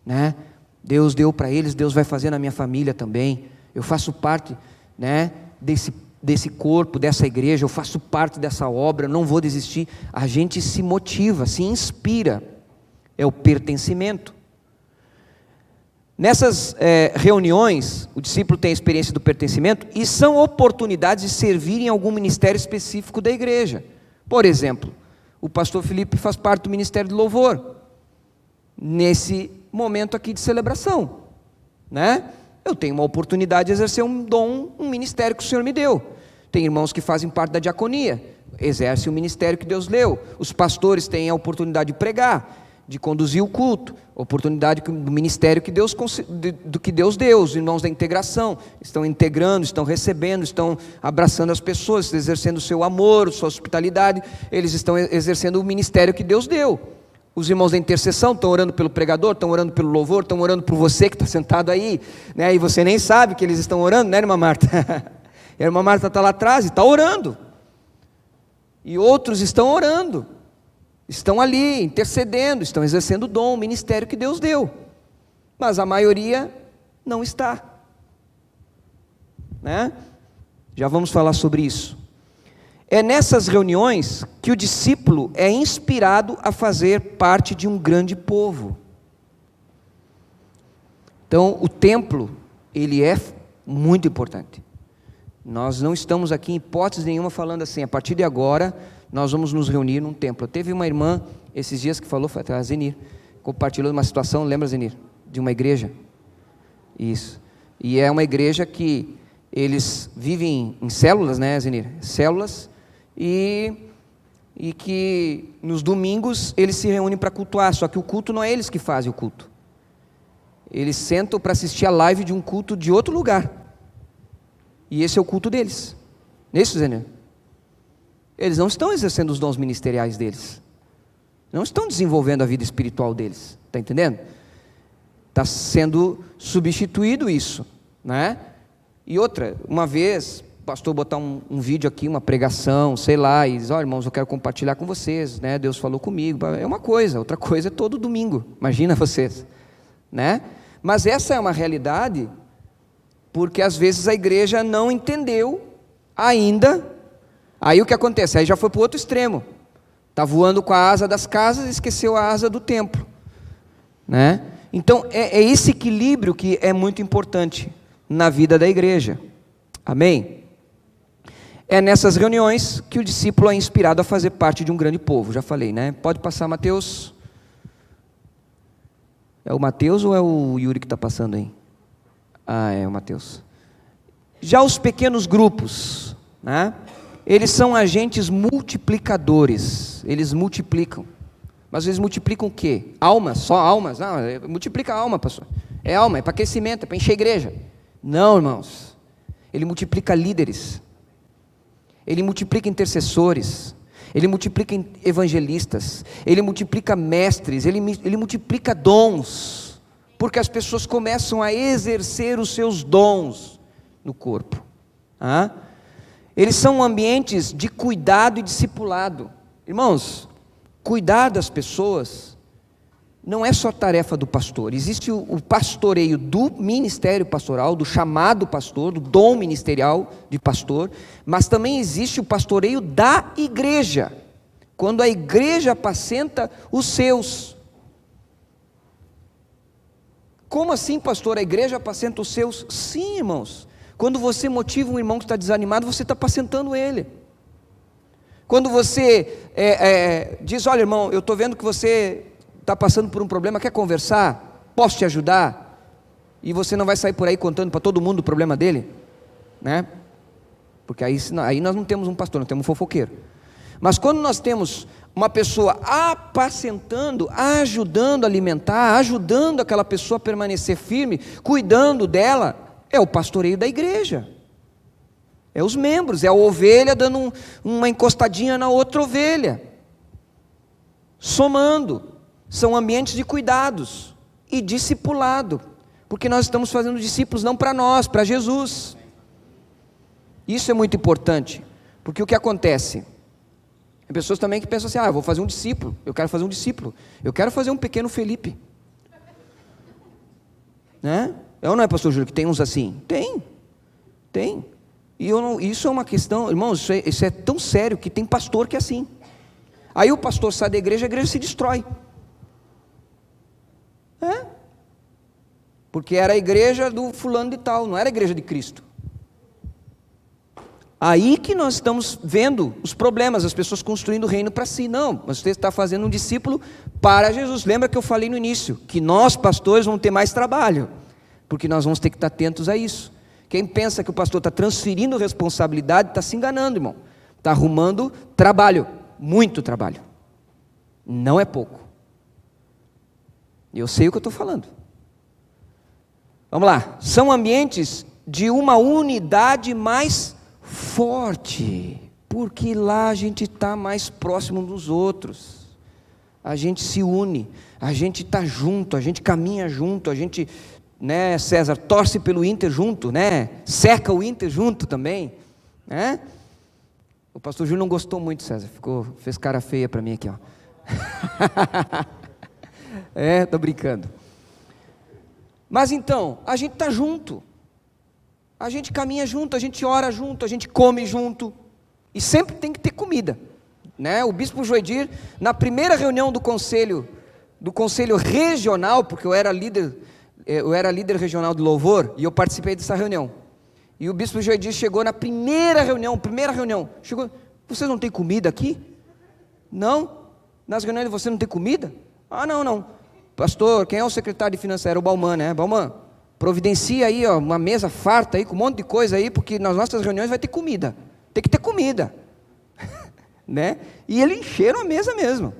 A: né? Deus deu para eles, Deus vai fazer na minha família também, eu faço parte, né, desse corpo, dessa igreja, eu faço parte dessa obra, eu não vou desistir. A gente se motiva, se inspira, é o pertencimento. Nessas reuniões, o discípulo tem a experiência do pertencimento, e são oportunidades de servir em algum ministério específico da igreja. Por exemplo, o pastor Felipe faz parte do ministério de louvor, nesse momento aqui de celebração, né? Eu tenho uma oportunidade de exercer um dom, um ministério que o Senhor me deu. Tem irmãos que fazem parte da diaconia, exercem o ministério que Deus deu. Os pastores têm a oportunidade de pregar, de conduzir o culto, oportunidade do ministério que Deus deu. Os irmãos da integração estão integrando, estão recebendo, estão abraçando as pessoas, exercendo o seu amor, sua hospitalidade. Eles estão exercendo o ministério que Deus deu. Os irmãos da intercessão estão orando pelo pregador, estão orando pelo louvor, estão orando por você que está sentado aí, né? E você nem sabe que eles estão orando, né, irmã Marta? A irmã Marta está lá atrás e está orando. E outros estão orando, estão ali intercedendo, estão exercendo o dom, o ministério que Deus deu. Mas a maioria não está, né? Já vamos falar sobre isso. É nessas reuniões que o discípulo é inspirado a fazer parte de um grande povo. Então, o templo, ele é muito importante. Nós não estamos aqui em hipótese nenhuma falando assim, a partir de agora, nós vamos nos reunir num templo. Teve uma irmã, esses dias que falou, foi a Zenir, compartilhou uma situação, lembra, Zenir? De uma igreja. Isso. E é uma igreja que eles vivem em células, né, Zenir? Células, e que nos domingos eles se reúnem para cultuar, só que o culto não é eles que fazem o culto. Eles sentam para assistir a live de um culto de outro lugar. E esse é o culto deles. Não é isso, Zenir? Eles não estão exercendo os dons ministeriais deles. Não estão desenvolvendo a vida espiritual deles. Está entendendo? Está sendo substituído isso, né? E outra, uma vez, o pastor botar um vídeo aqui, uma pregação, sei lá, e diz, ó, irmãos, eu quero compartilhar com vocês, né? Deus falou comigo. É uma coisa, outra coisa é todo domingo. Imagina vocês, né? Mas essa é uma realidade, porque às vezes a igreja não entendeu ainda. Aí o que acontece? Aí já foi para o outro extremo. Está voando com a asa das casas e esqueceu a asa do templo, né? Então é esse equilíbrio que é muito importante na vida da igreja. Amém? É nessas reuniões que o discípulo é inspirado a fazer parte de um grande povo. Já falei, né? Pode passar, Mateus. É o Mateus ou é o Yuri que está passando aí? Ah, é o Mateus. Já os pequenos grupos, né? Eles são agentes multiplicadores. Eles multiplicam. Mas eles multiplicam o quê? Almas? Só almas? Não, multiplica a alma, pastor. É alma, é para aquecimento, é para encher a igreja. Não, irmãos. Ele multiplica líderes. Ele multiplica intercessores. Ele multiplica evangelistas. Ele multiplica mestres. Ele multiplica dons. Porque as pessoas começam a exercer os seus dons no corpo. Eles são ambientes de cuidado e discipulado. Irmãos, cuidar das pessoas não é só tarefa do pastor. Existe o pastoreio do ministério pastoral, do chamado pastor, do dom ministerial de pastor, mas também existe o pastoreio da igreja, quando a igreja apacenta os seus. Como assim, pastor? A igreja apacenta os seus? Sim, irmãos. Quando você motiva um irmão que está desanimado, você está apacentando ele. Quando você diz, olha, irmão, eu estou vendo que você está passando por um problema, quer conversar? Posso te ajudar? E você não vai sair por aí contando para todo mundo o problema dele, né? Porque aí nós não temos um pastor, nós temos um fofoqueiro. Mas quando nós temos uma pessoa apacentando, ajudando a alimentar, ajudando aquela pessoa a permanecer firme, cuidando dela, é o pastoreio da igreja. É os membros, é a ovelha dando uma encostadinha na outra ovelha, somando. São ambientes de cuidados e discipulado, porque nós estamos fazendo discípulos não para nós, para Jesus. Isso é muito importante, porque o que acontece? Tem pessoas também que pensam assim, eu vou fazer um discípulo, eu quero fazer um discípulo, eu quero fazer um pequeno Felipe, né? É ou não é, pastor Júlio, que tem uns assim? Tem. E isso é uma questão, irmãos, isso é tão sério que tem pastor que é assim. Aí o pastor sai da igreja, a igreja se destrói. Porque era a igreja do fulano de tal, não era a igreja de Cristo. Aí que nós estamos vendo os problemas, as pessoas construindo o reino para si. Não, mas você está fazendo um discípulo para Jesus. Lembra que eu falei no início, que nós pastores vamos ter mais trabalho, porque nós vamos ter que estar atentos a isso. Quem pensa que o pastor está transferindo responsabilidade, está se enganando, irmão. Está arrumando trabalho, muito trabalho. Não é pouco. Eu sei o que eu estou falando. Vamos lá. São ambientes de uma unidade mais forte, porque lá a gente está mais próximo dos outros. a gente se une, a gente está junto, a gente caminha junto, a gente, né, César, torce pelo Inter junto, né, seca o Inter junto também, né? O pastor Júlio não gostou muito, César, fez cara feia para mim aqui, ó. Tô brincando. Mas então, a gente está junto, a gente caminha junto, a gente ora junto, a gente come junto, e sempre tem que ter comida, né? O bispo Joedir, na primeira reunião do conselho regional, porque eu era líder regional do louvor, e eu participei dessa reunião, e o bispo Joedir chegou na primeira reunião, chegou: vocês não têm comida aqui? Não? Nas reuniões você não tem comida? Ah, não. Pastor, quem é o secretário de finanças? Era o Bauman, né? Bauman, providencia aí, ó, uma mesa farta aí, com um monte de coisa aí, porque nas nossas reuniões vai ter comida. Tem que ter comida. Né? E eles encheram a mesa mesmo.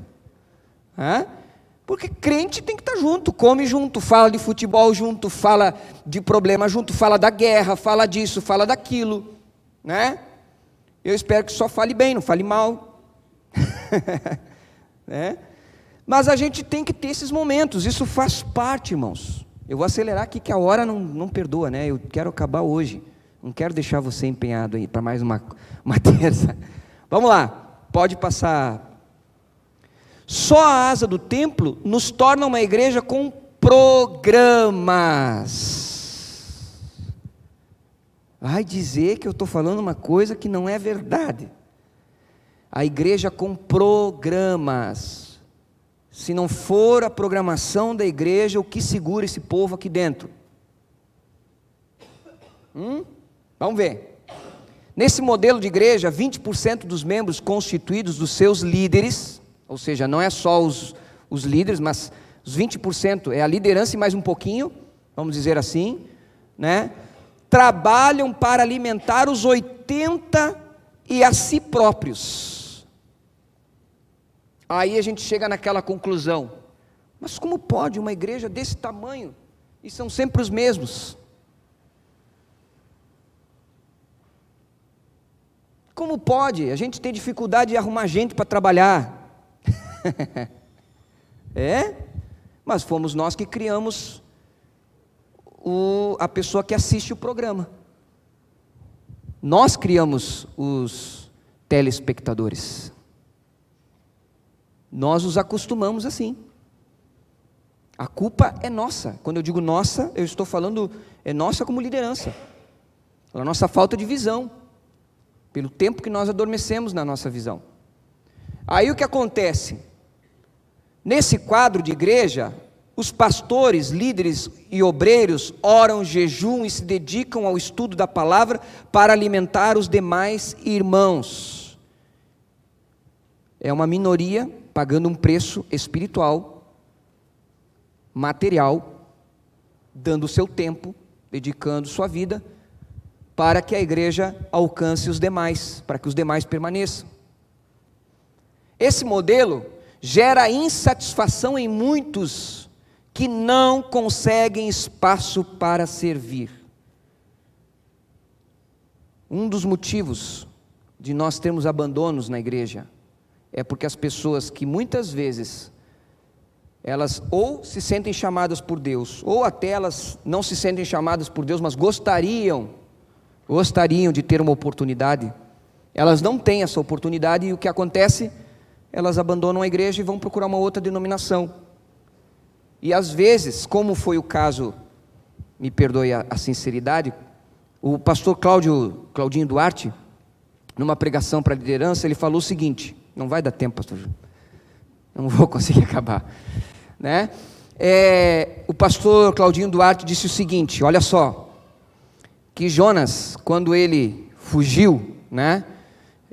A: Porque crente tem que estar junto, come junto, fala de futebol junto, fala de problema junto, fala da guerra, fala disso, fala daquilo, né? Eu espero que só fale bem, não fale mal. Né? Mas a gente tem que ter esses momentos, isso faz parte, irmãos. Eu vou acelerar aqui que a hora não perdoa, né? Eu quero acabar hoje, não quero deixar você empenhado aí para mais uma terça. Vamos lá, pode passar. Só a asa do templo nos torna uma igreja com programas. Vai dizer que eu estou falando uma coisa que não é verdade. A igreja com programas. Se não for a programação da igreja, o que segura esse povo aqui dentro? Vamos ver. Nesse modelo de igreja, 20% dos membros constituídos dos seus líderes, ou seja, não é só os líderes, mas os 20% é a liderança e mais um pouquinho, vamos dizer assim, né? Trabalham para alimentar os 80 e a si próprios. Aí a gente chega naquela conclusão: mas como pode uma igreja desse tamanho, e são sempre os mesmos? Como pode? A gente tem dificuldade de arrumar gente para trabalhar. Mas fomos nós que criamos a pessoa que assiste o programa. Nós criamos os telespectadores. Nós os acostumamos assim. A culpa é nossa. Quando eu digo nossa, eu estou falando, é nossa como liderança. Pela nossa falta de visão. Pelo tempo que nós adormecemos na nossa visão. Aí o que acontece? Nesse quadro de igreja, os pastores, líderes e obreiros oram, jejuam e se dedicam ao estudo da palavra para alimentar os demais irmãos. É uma minoria pagando um preço espiritual, material, dando o seu tempo, dedicando sua vida, para que a igreja alcance os demais, para que os demais permaneçam. Esse modelo gera insatisfação em muitos que não conseguem espaço para servir. Um dos motivos de nós termos abandonos na igreja é porque as pessoas que muitas vezes elas ou se sentem chamadas por Deus, ou até elas não se sentem chamadas por Deus, mas gostariam de ter uma oportunidade, elas não têm essa oportunidade, e o que acontece? Elas abandonam a igreja e vão procurar uma outra denominação. E às vezes, como foi o caso, me perdoe a sinceridade, o pastor Claudinho Duarte, numa pregação para a liderança, ele falou o seguinte: não vai dar tempo, pastor Júlio, não vou conseguir acabar, né? O pastor Claudinho Duarte disse o seguinte: olha só, que Jonas, quando ele fugiu, né,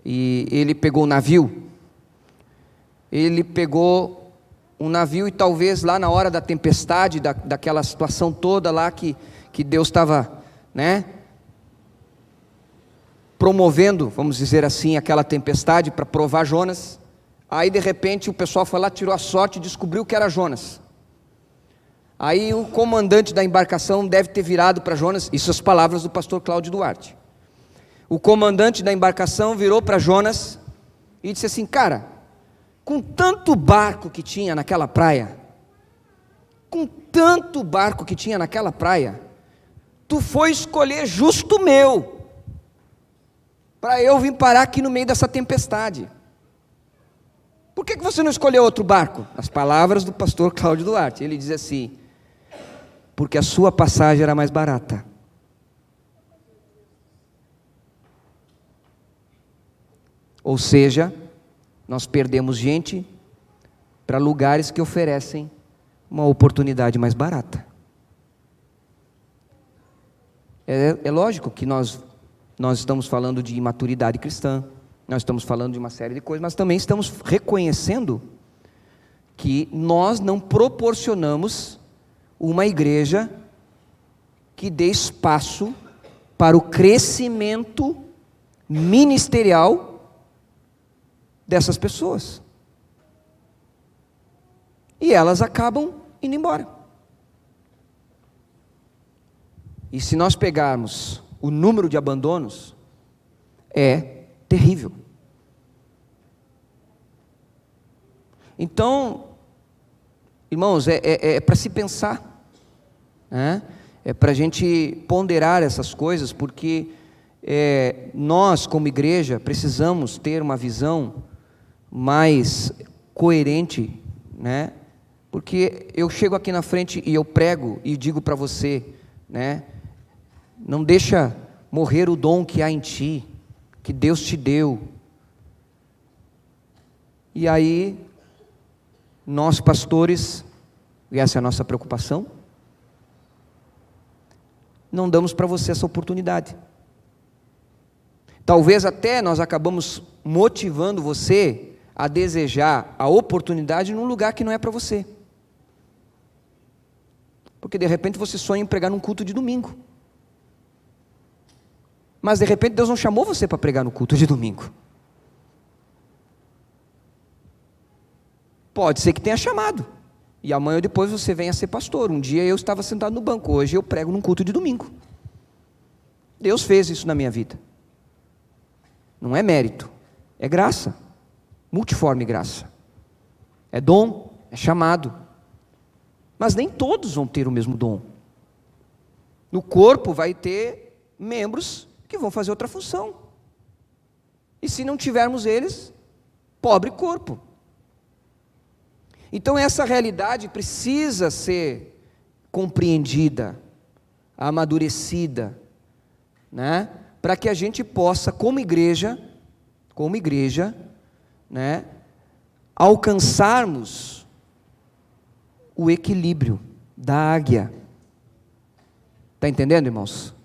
A: e ele pegou o navio, ele pegou um navio e talvez lá na hora da tempestade, daquela situação toda lá que Deus estava, né, promovendo, vamos dizer assim, aquela tempestade para provar Jonas. Aí de repente o pessoal foi lá, tirou a sorte e descobriu que era Jonas. Aí o comandante da embarcação deve ter virado para Jonas, isso as palavras do pastor Cláudio Duarte. O comandante da embarcação virou para Jonas e disse assim: cara, com tanto barco que tinha naquela praia, tu foi escolher justo meu, para eu vir parar aqui no meio dessa tempestade. Por que você não escolheu outro barco? As palavras do pastor Cláudio Duarte, ele diz assim: porque a sua passagem era mais barata. Ou seja, nós perdemos gente para lugares que oferecem uma oportunidade mais barata. É lógico que nós estamos falando de imaturidade cristã, nós estamos falando de uma série de coisas, mas também estamos reconhecendo que nós não proporcionamos uma igreja que dê espaço para o crescimento ministerial dessas pessoas. E elas acabam indo embora. E se nós pegarmos o número de abandonos, é terrível. Então, irmãos, é para se pensar, né? É para a gente ponderar essas coisas, porque nós, como igreja, precisamos ter uma visão mais coerente, né? Porque eu chego aqui na frente e eu prego e digo para você, né? Não deixa morrer o dom que há em ti, que Deus te deu. E aí, nós pastores, e essa é a nossa preocupação, não damos para você essa oportunidade. Talvez até nós acabamos motivando você a desejar a oportunidade num lugar que não é para você. Porque de repente você sonha em pregar num culto de domingo. Mas de repente Deus não chamou você para pregar no culto de domingo. Pode ser que tenha chamado. E amanhã ou depois você venha a ser pastor. Um dia eu estava sentado no banco, hoje eu prego num culto de domingo. Deus fez isso na minha vida. Não é mérito, é graça. Multiforme graça. É dom, é chamado. Mas nem todos vão ter o mesmo dom. No corpo vai ter membros que vão fazer outra função. E se não tivermos eles, pobre corpo. Então essa realidade precisa ser compreendida, amadurecida, né? Para que a gente possa, como igreja, né, alcançarmos o equilíbrio da águia. Está entendendo, irmãos?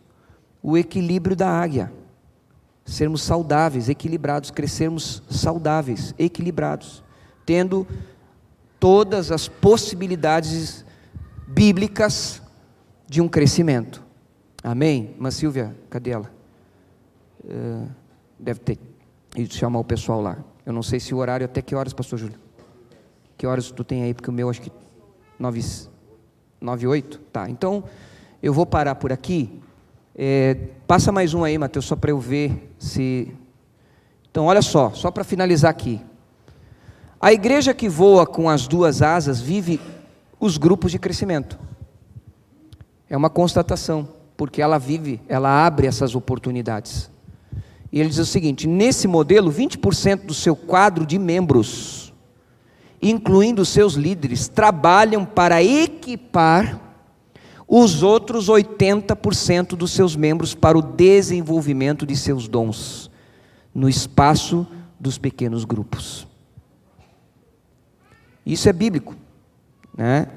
A: O equilíbrio da águia. Sermos saudáveis, equilibrados, crescermos saudáveis, equilibrados, tendo todas as possibilidades bíblicas de um crescimento. Amém? Mas Silvia, cadê ela? Deve ter ido chamar o pessoal lá. Eu não sei se o horário, até que horas, pastor Júlio? Que horas tu tem aí? Porque o meu acho que 9:08? Tá, então eu vou parar por aqui. Passa mais um aí, Mateus, só para eu ver se... Então olha só para finalizar aqui. A igreja que voa com as duas asas vive os grupos de crescimento. É uma constatação, porque ela abre essas oportunidades. E ele diz o seguinte: nesse modelo, 20% do seu quadro de membros, incluindo os seus líderes, trabalham para equipar os outros 80% dos seus membros para o desenvolvimento de seus dons, no espaço dos pequenos grupos. Isso é bíblico, né?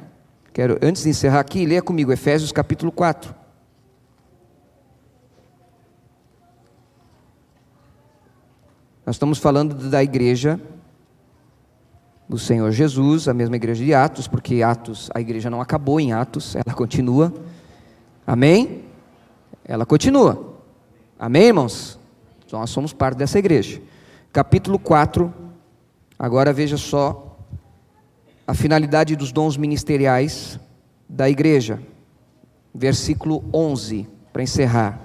A: Quero, antes de encerrar aqui, leia comigo Efésios capítulo 4. Nós estamos falando da igreja do Senhor Jesus, a mesma igreja de Atos, porque Atos, a igreja não acabou em Atos, ela continua. Amém? Ela continua. Amém, irmãos? Nós somos parte dessa igreja. Capítulo 4, agora veja só a finalidade dos dons ministeriais da igreja. Versículo 11, para encerrar.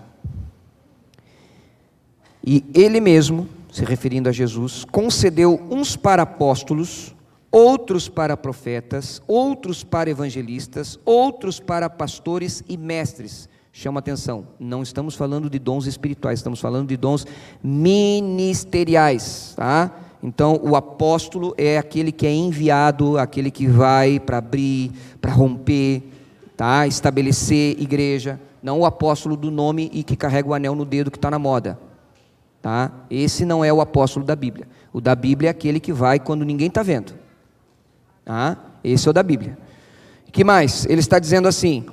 A: E Ele mesmo se referindo a Jesus, concedeu uns para apóstolos, outros para profetas, outros para evangelistas, outros para pastores e mestres. Chama atenção, não estamos falando de dons espirituais, estamos falando de dons ministeriais, tá? Então, o apóstolo é aquele que é enviado, aquele que vai para abrir, para romper, tá? Estabelecer igreja. Não o apóstolo do nome e que carrega o anel no dedo que está na moda, tá? Esse não é o apóstolo da Bíblia. O da Bíblia é aquele que vai quando ninguém está vendo, tá? Esse é o da Bíblia. Que mais? Ele está dizendo assim: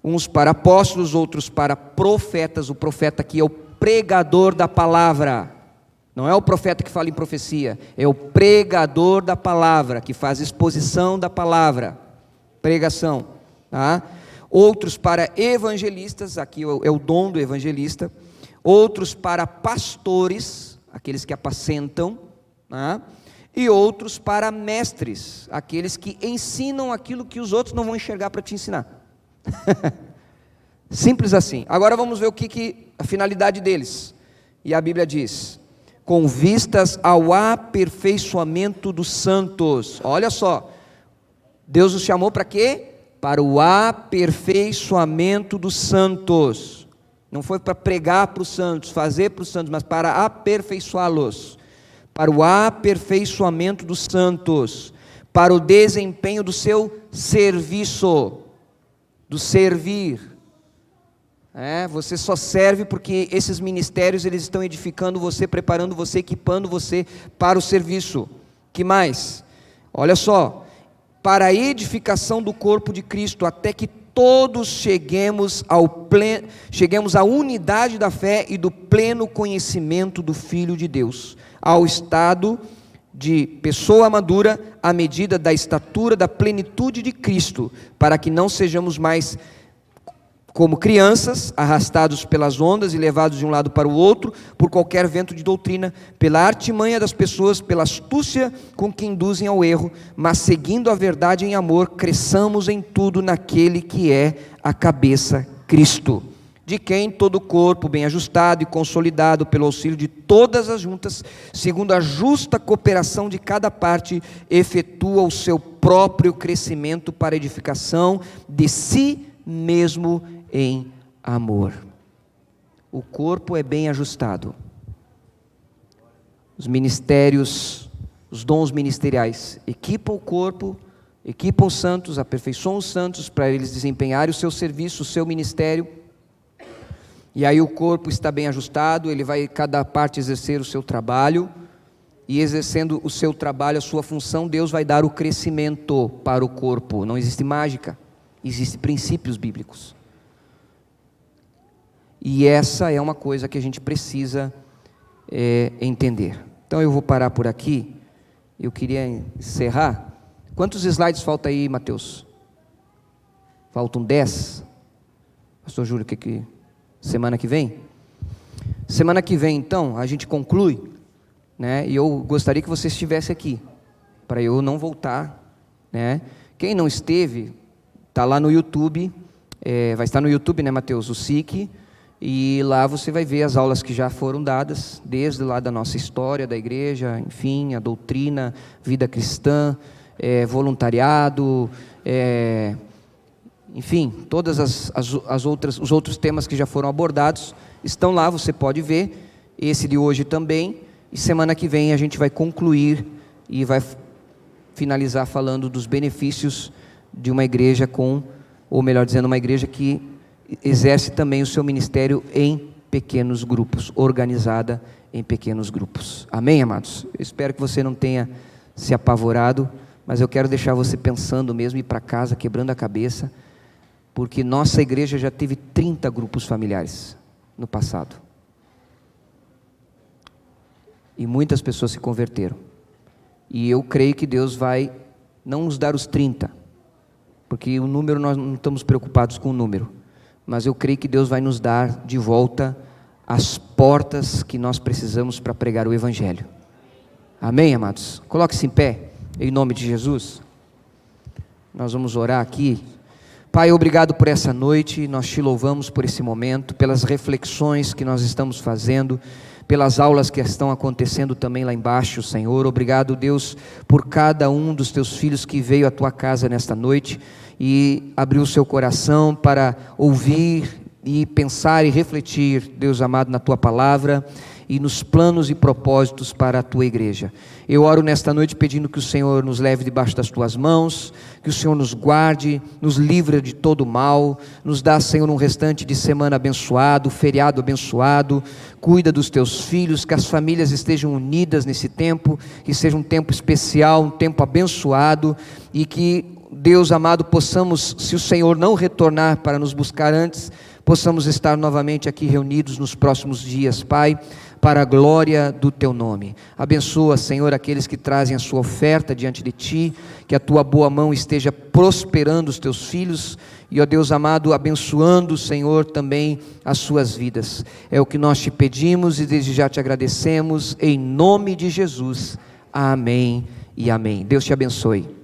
A: uns para apóstolos, outros para profetas. O profeta aqui é o pregador da palavra, não é o profeta que fala em profecia, é o pregador da palavra, que faz exposição da palavra, pregação, tá? Outros para evangelistas, aqui é o dom do evangelista. Outros para pastores, aqueles que apacentam, tá? E outros para mestres, aqueles que ensinam aquilo que os outros não vão enxergar para te ensinar. Simples assim. Agora vamos ver a finalidade deles. E a Bíblia diz: com vistas ao aperfeiçoamento dos santos. Olha só, Deus os chamou para quê? Para o aperfeiçoamento dos santos. Não foi para pregar para os santos, fazer para os santos, mas para aperfeiçoá-los. Para o aperfeiçoamento dos santos, para o desempenho do seu serviço, do servir. Você só serve porque esses ministérios eles estão edificando você, preparando você, equipando você para o serviço. Que mais? Olha só, para a edificação do corpo de Cristo, até que todos cheguemos à unidade da fé e do pleno conhecimento do Filho de Deus, ao estado de pessoa madura, à medida da estatura da plenitude de Cristo, para que não sejamos mais como crianças, arrastados pelas ondas e levados de um lado para o outro, por qualquer vento de doutrina, pela artimanha das pessoas, pela astúcia com que induzem ao erro, mas seguindo a verdade em amor, cresçamos em tudo naquele que é a cabeça, Cristo, de quem todo o corpo, bem ajustado e consolidado pelo auxílio de todas as juntas, segundo a justa cooperação de cada parte, efetua o seu próprio crescimento para a edificação de si mesmo em amor. O corpo é bem ajustado. Os ministérios, os dons ministeriais equipam o corpo, equipam os santos, aperfeiçoam os santos para eles desempenharem o seu serviço, o seu ministério. E aí o corpo está bem ajustado, ele vai cada parte exercer o seu trabalho, e exercendo o seu trabalho, a sua função, Deus vai dar o crescimento para o corpo. Não existe mágica, existem princípios bíblicos. E essa é uma coisa que a gente precisa entender. Então eu vou parar por aqui. Eu queria encerrar. Quantos slides faltam aí, Mateus? Faltam 10? Pastor Júlio, semana que vem? Semana que vem, então, a gente conclui, né? E eu gostaria que você estivesse aqui, para eu não voltar, né? Quem não esteve, está lá no YouTube, vai estar no YouTube, né, Mateus? O SIC. E lá você vai ver as aulas que já foram dadas, desde lá da nossa história da igreja, enfim, a doutrina, vida cristã, voluntariado, enfim, todas os outros temas que já foram abordados, estão lá, você pode ver, esse de hoje também, e semana que vem a gente vai concluir e vai finalizar falando dos benefícios de uma igreja ou melhor dizendo, uma igreja que exerce também o seu ministério em pequenos grupos, organizada em pequenos grupos. Amém, amados? Eu espero que você não tenha se apavorado, mas eu quero deixar você pensando mesmo, ir para casa, quebrando a cabeça, porque nossa igreja já teve 30 grupos familiares no passado. E muitas pessoas se converteram. E eu creio que Deus vai não nos dar os 30, porque o número, nós não estamos preocupados com o número, mas eu creio que Deus vai nos dar de volta as portas que nós precisamos para pregar o Evangelho. Amém, amados? Coloque-se em pé, em nome de Jesus. Nós vamos orar aqui. Pai, obrigado por essa noite, nós te louvamos por esse momento, pelas reflexões que nós estamos fazendo, pelas aulas que estão acontecendo também lá embaixo, Senhor. Obrigado, Deus, por cada um dos teus filhos que veio à tua casa nesta noite e abriu o seu coração para ouvir e pensar e refletir, Deus amado, na tua palavra e nos planos e propósitos para a tua igreja. Eu oro nesta noite pedindo que o Senhor nos leve debaixo das tuas mãos, que o Senhor nos guarde, nos livre de todo mal, nos dá, Senhor, um restante de semana abençoado, feriado abençoado. Cuida dos teus filhos, que as famílias estejam unidas nesse tempo, que seja um tempo especial, um tempo abençoado, e que, Deus amado, possamos, se o Senhor não retornar para nos buscar antes, possamos estar novamente aqui reunidos nos próximos dias, Pai, para a glória do teu nome. Abençoa, Senhor, aqueles que trazem a sua oferta diante de ti, que a tua boa mão esteja prosperando os teus filhos e, ó Deus amado, abençoando, Senhor, também as suas vidas. É o que nós te pedimos e desde já te agradecemos, em nome de Jesus. Amém e amém. Deus te abençoe.